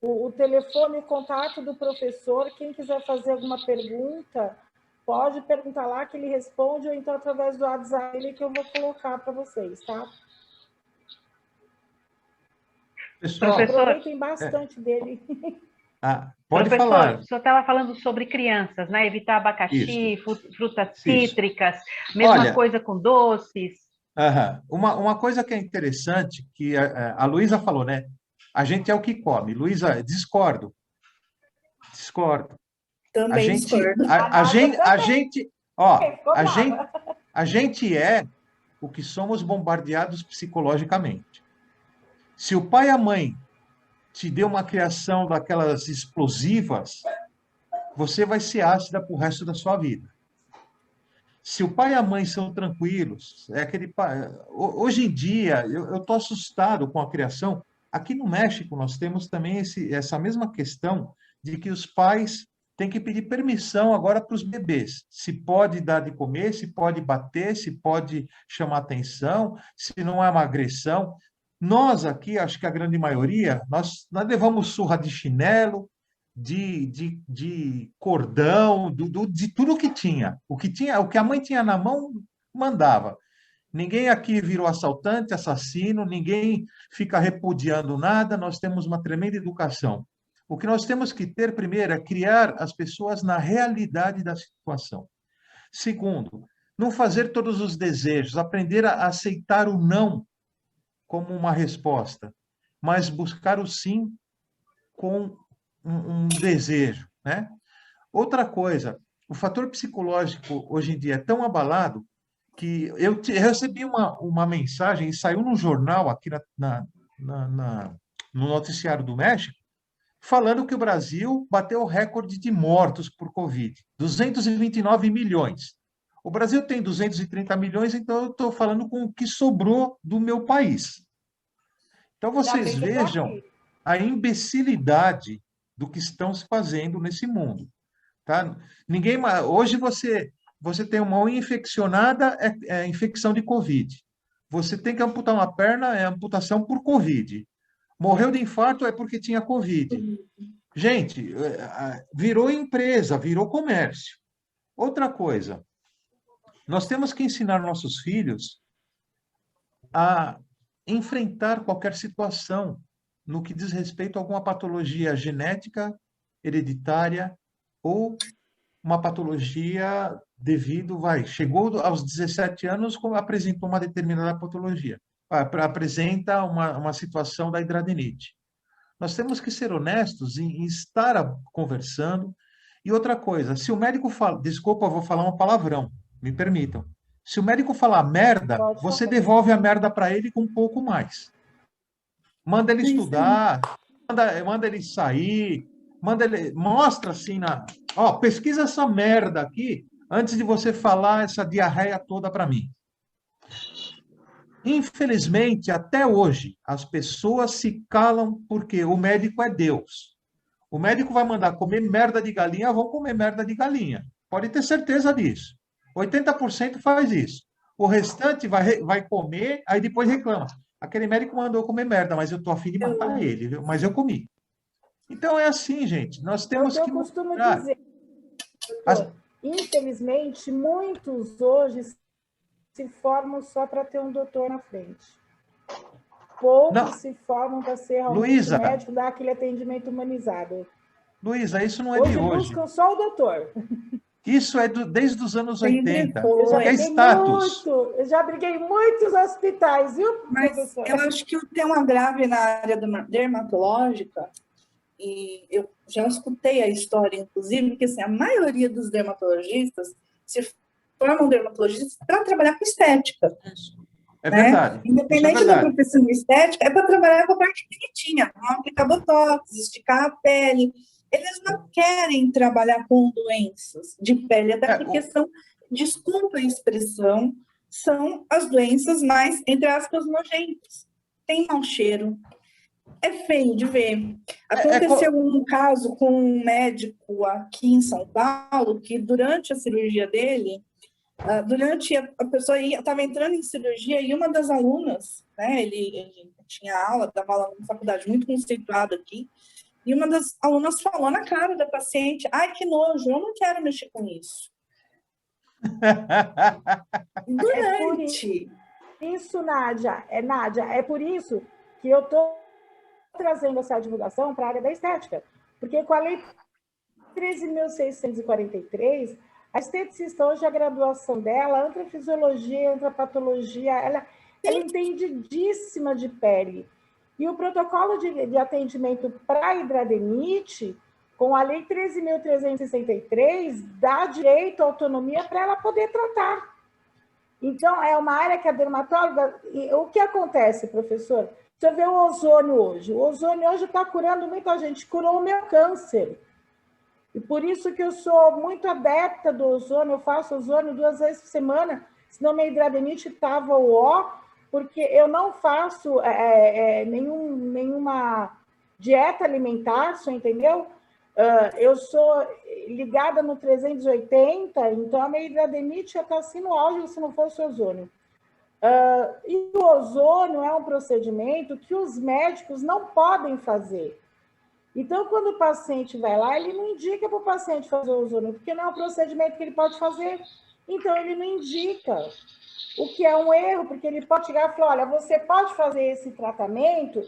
Speaker 3: o telefone e contato do professor. Quem quiser fazer alguma pergunta, pode perguntar lá que ele responde, ou então através do WhatsApp que eu vou colocar para vocês, tá?
Speaker 2: Pessoal,
Speaker 3: aproveitem bastante dele.
Speaker 2: Pode
Speaker 1: professor,
Speaker 2: falar.
Speaker 1: O senhor estava falando sobre crianças, né? Evitar abacaxi, frutas cítricas,
Speaker 2: Isso.
Speaker 1: mesma coisa com doces.
Speaker 2: Uma coisa que é interessante, que a Luísa falou, né? A gente é o que come. Luísa, discordo.
Speaker 4: Também discordo.
Speaker 2: A gente é o que somos bombardeados psicologicamente. Se o pai e a mãe te deu uma criação daquelas explosivas, você vai ser ácida para o resto da sua vida. Se o pai e a mãe são tranquilos, é aquele pai... Hoje em dia, eu estou assustado com a criação. Aqui no México, nós temos também essa mesma questão de que os pais têm que pedir permissão agora para os bebês. Se pode dar de comer, se pode bater, se pode chamar atenção, se não é uma agressão. Nós aqui, acho que a grande maioria, nós levamos surra de chinelo, de cordão, de tudo que tinha. O que a mãe tinha na mão, mandava. Ninguém aqui virou assaltante, assassino, ninguém fica repudiando nada, nós temos uma tremenda educação. O que nós temos que ter, primeiro, é criar as pessoas na realidade da situação. Segundo, não fazer todos os desejos, aprender a aceitar o não como uma resposta, mas buscar o sim com um desejo, né? Outra coisa, o fator psicológico hoje em dia é tão abalado que eu recebi uma mensagem, e saiu num jornal aqui no noticiário do México, falando que o Brasil bateu o recorde de mortos por Covid, 229 milhões. O Brasil tem 230 milhões, então eu estou falando com o que sobrou do meu país. Então vocês vejam a imbecilidade do que estão se fazendo nesse mundo. Tá? Hoje você tem uma unha infeccionada, é infecção de Covid. Você tem que amputar uma perna, é amputação por Covid. Morreu de infarto é porque tinha Covid. Gente, virou empresa, virou comércio. Outra coisa, nós temos que ensinar nossos filhos a enfrentar qualquer situação no que diz respeito a alguma patologia genética, hereditária ou uma patologia chegou aos 17 anos, apresentou uma determinada patologia, apresenta uma situação da hidradenite. Nós temos que ser honestos em estar conversando. E outra coisa, se o médico fala, desculpa, eu vou falar um palavrão, me permitam. Se o médico falar merda, você devolve a merda para ele com um pouco mais. Manda ele estudar, manda ele sair, mostra assim pesquisa essa merda aqui antes de você falar essa diarreia toda para mim. Infelizmente, até hoje, as pessoas se calam porque o médico é Deus. O médico vai mandar comer merda de galinha, vão comer merda de galinha. Pode ter certeza disso. 80% faz isso. O restante vai comer, aí depois reclama. Aquele médico mandou comer merda, mas eu estou a fim de matar ele, viu? Mas eu comi. Então é assim, gente. Nós temos que...
Speaker 3: Eu costumo dizer, infelizmente, muitos hoje se formam só para ter um doutor na frente. Poucos se formam para ser realmente médico, dar aquele atendimento humanizado.
Speaker 2: Luísa, isso não é de hoje.
Speaker 3: Buscam só o doutor.
Speaker 2: Isso é desde os anos 80.
Speaker 3: É status. Eu já briguei em muitos hospitais, viu,
Speaker 4: professor? Eu acho que tem uma grave na área dermatológica, e eu já escutei a história, inclusive, porque assim, a maioria dos dermatologistas se formam dermatologistas para trabalhar com estética.
Speaker 2: É verdade.
Speaker 4: Independente da profissão estética, é para trabalhar com a parte bonitinha, aplicar botox, esticar a pele. Eles não querem trabalhar com doenças de pele, até porque são, desculpa a expressão, são as doenças mais, entre aspas, nojentas. Tem mau cheiro, é feio de ver. Aconteceu um caso com um médico aqui em São Paulo, que durante a cirurgia dele, a pessoa estava entrando em cirurgia e uma das alunas, né, ele tinha aula, dava aula na faculdade muito conceituada aqui, e uma das alunas falou na cara da paciente: ai, que nojo, eu não quero mexer com isso.
Speaker 3: Isso, Nádia, é por isso que eu estou trazendo essa divulgação para a área da estética. Porque com a Lei 13.643, a esteticista, hoje a graduação dela, antrofisiologia, antropathologia, ela é entendidíssima de pele. E o protocolo de atendimento para hidradenite, com a Lei 13.363, dá direito à autonomia para ela poder tratar. Então, é uma área que a dermatóloga... O que acontece, professor? Você vê o ozônio hoje. O ozônio hoje está curando muita gente. Curou o meu câncer. E por isso que eu sou muito adepta do ozônio. Eu faço ozônio 2 vezes por semana. Senão minha hidradinite estava o ó, porque eu não faço nenhuma dieta alimentar, você entendeu? Eu sou ligada no 380, então a minha hidradinite já está assim no auge se não fosse o ozônio. E o ozônio é um procedimento que os médicos não podem fazer. Então, quando o paciente vai lá, ele não indica para o paciente fazer o ozônio, porque não é um procedimento que ele pode fazer. Então, ele não indica, o que é um erro, porque ele pode chegar e falar, olha, você pode fazer esse tratamento,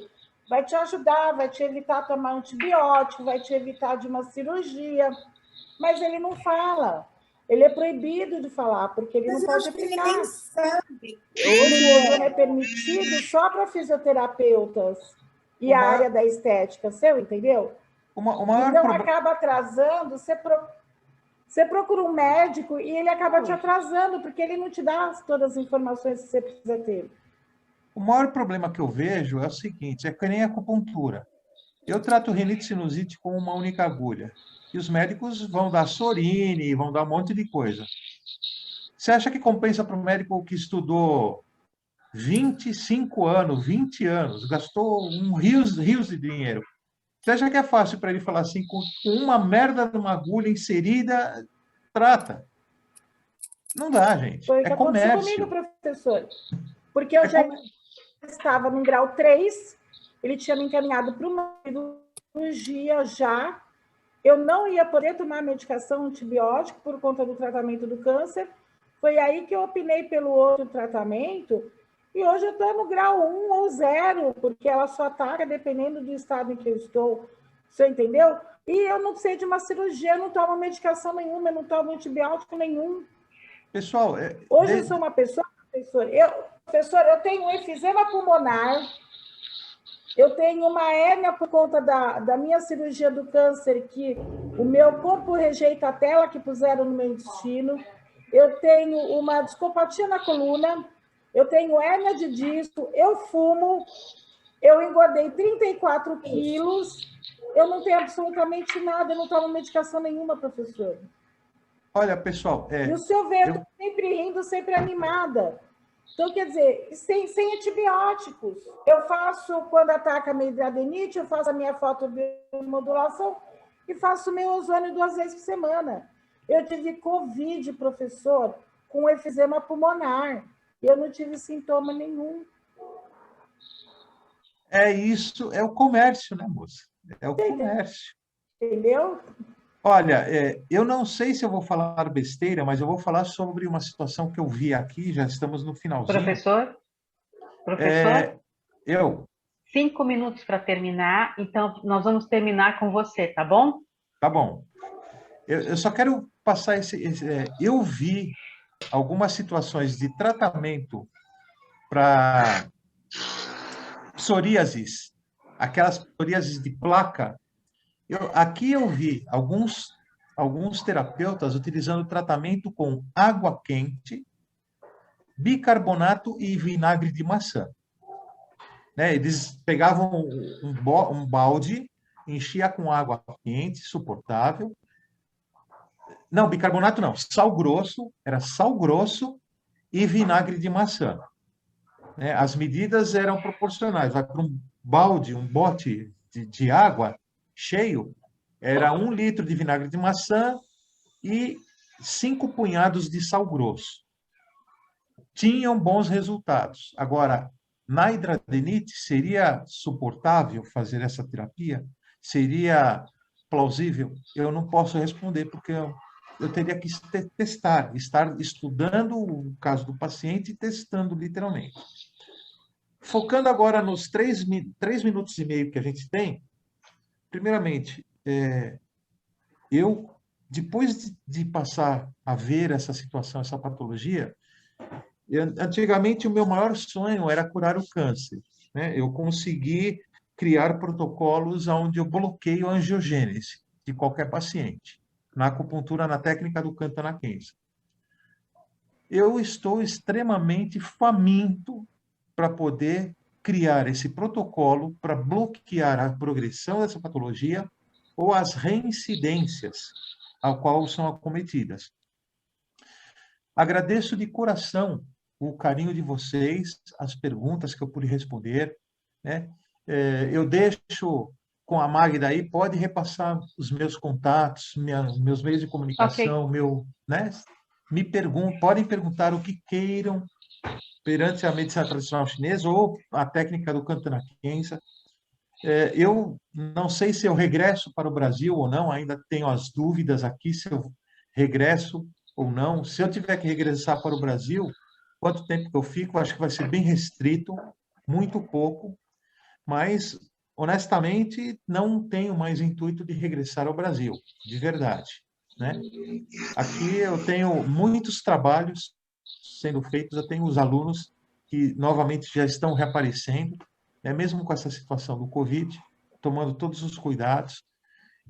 Speaker 3: vai te ajudar, vai te evitar tomar antibiótico, vai te evitar de uma cirurgia, mas ele não fala. Ele é proibido de falar, porque ele não pode aplicar. Ele nem sabe. Hoje o ozônio é permitido só para fisioterapeutas e a área da estética, seu, entendeu? Então, acaba atrasando, você procura um médico e ele acaba te atrasando, porque ele não te dá todas as informações que você precisa ter.
Speaker 2: O maior problema que eu vejo é o seguinte, é que nem a acupuntura. Eu trato rinite sinusite com uma única agulha. E os médicos vão dar Sorine, vão dar um monte de coisa. Você acha que compensa para o médico que estudou 25 anos, 20 anos, gastou rios de dinheiro? Você acha que é fácil para ele falar assim, com uma merda de uma agulha inserida, trata? Não dá, gente.
Speaker 3: Foi o que aconteceu comigo, professor. Porque eu já estava no grau 3, ele tinha me encaminhado para uma cirurgia já. Eu não ia poder tomar medicação antibiótica por conta do tratamento do câncer. Foi aí que eu opinei pelo outro tratamento. E hoje eu estou no grau 1 ou 0, porque ela só ataca dependendo do estado em que eu estou. Você entendeu? E eu não sei de uma cirurgia, eu não tomo medicação nenhuma, eu não tomo antibiótico nenhum.
Speaker 2: Pessoal...
Speaker 3: Hoje eu sou uma pessoa, professor, eu tenho um efizema pulmonar, eu tenho uma hérnia por conta da minha cirurgia do câncer, que o meu corpo rejeita a tela que puseram no meu intestino, eu tenho uma discopatia na coluna, eu tenho hérnia de disco, eu fumo, eu engordei 34 quilos, eu não tenho absolutamente nada, eu não tomo medicação nenhuma, professor.
Speaker 2: Olha, pessoal...
Speaker 3: E o senhor vê, eu estou sempre rindo, sempre animada. Então, quer dizer, sem antibióticos. Eu faço, quando ataca a minha hidradinite, eu faço a minha fotobiomodulação e faço o meu ozônio 2 vezes por semana. Eu tive Covid, professor, com efizema pulmonar. E eu não tive sintoma nenhum.
Speaker 2: É isso, é o comércio, né, moça? É o comércio.
Speaker 3: Entendeu?
Speaker 2: Olha, eu não sei se eu vou falar besteira, mas eu vou falar sobre uma situação que eu vi aqui, já estamos no finalzinho.
Speaker 1: Professor?
Speaker 2: Eu.
Speaker 1: 5 minutos para terminar, então nós vamos terminar com você, tá bom?
Speaker 2: Tá bom. Eu só quero passar eu vi algumas situações de tratamento para psoríasis, aquelas psoríasis de placa. Aqui eu vi alguns terapeutas utilizando tratamento com água quente, bicarbonato e vinagre de maçã. Né? Eles pegavam um balde, enchia com água quente, suportável. Não, bicarbonato não, sal grosso, era sal grosso e vinagre de maçã. Né? As medidas eram proporcionais. Vai para um balde, um bote de água cheio, era 1 litro de vinagre de maçã e 5 punhados de sal grosso. Tinham bons resultados. Agora, na hidradinite, seria suportável fazer essa terapia? Seria plausível? Eu não posso responder, porque eu teria que testar, estar estudando o caso do paciente e testando literalmente. Focando agora nos 3 minutos e meio que a gente tem, primeiramente, eu, depois de passar a ver essa situação, essa patologia, antigamente o meu maior sonho era curar o câncer. Né? Eu consegui criar protocolos onde eu bloqueio a angiogênese. de qualquer paciente, na acupuntura, na técnica do Kantanakensa. Eu estou extremamente faminto para poder criar esse protocolo para bloquear a progressão dessa patologia ou as reincidências ao qual são acometidas. Agradeço de coração o carinho de vocês, as perguntas que eu pude responder, né? Eu deixo com a Magda aí, pode repassar os meus contatos, meus meios de comunicação, né? Podem perguntar o que queiram perante a medicina tradicional chinesa ou a técnica do Kantanakensa. Eu não sei se eu regresso para o Brasil ou não, ainda tenho as dúvidas aqui se eu regresso ou não. Se eu tiver que regressar para o Brasil, quanto tempo que eu fico? Acho que vai ser bem restrito, muito pouco, mas, honestamente, não tenho mais intuito de regressar ao Brasil, de verdade, né? Aqui eu tenho muitos trabalhos sendo feitos, eu tenho os alunos que, novamente, já estão reaparecendo, mesmo com essa situação do Covid, tomando todos os cuidados.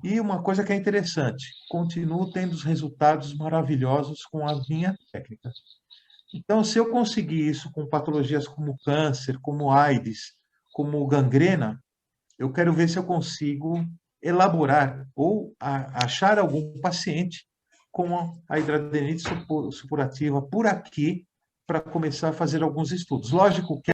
Speaker 2: E uma coisa que é interessante, continuo tendo os resultados maravilhosos com a minha técnica. Então, se eu conseguir isso com patologias como câncer, como AIDS, como gangrena, eu quero ver se eu consigo elaborar ou achar algum paciente com a hidradenite supurativa por aqui para começar a fazer alguns estudos. Lógico que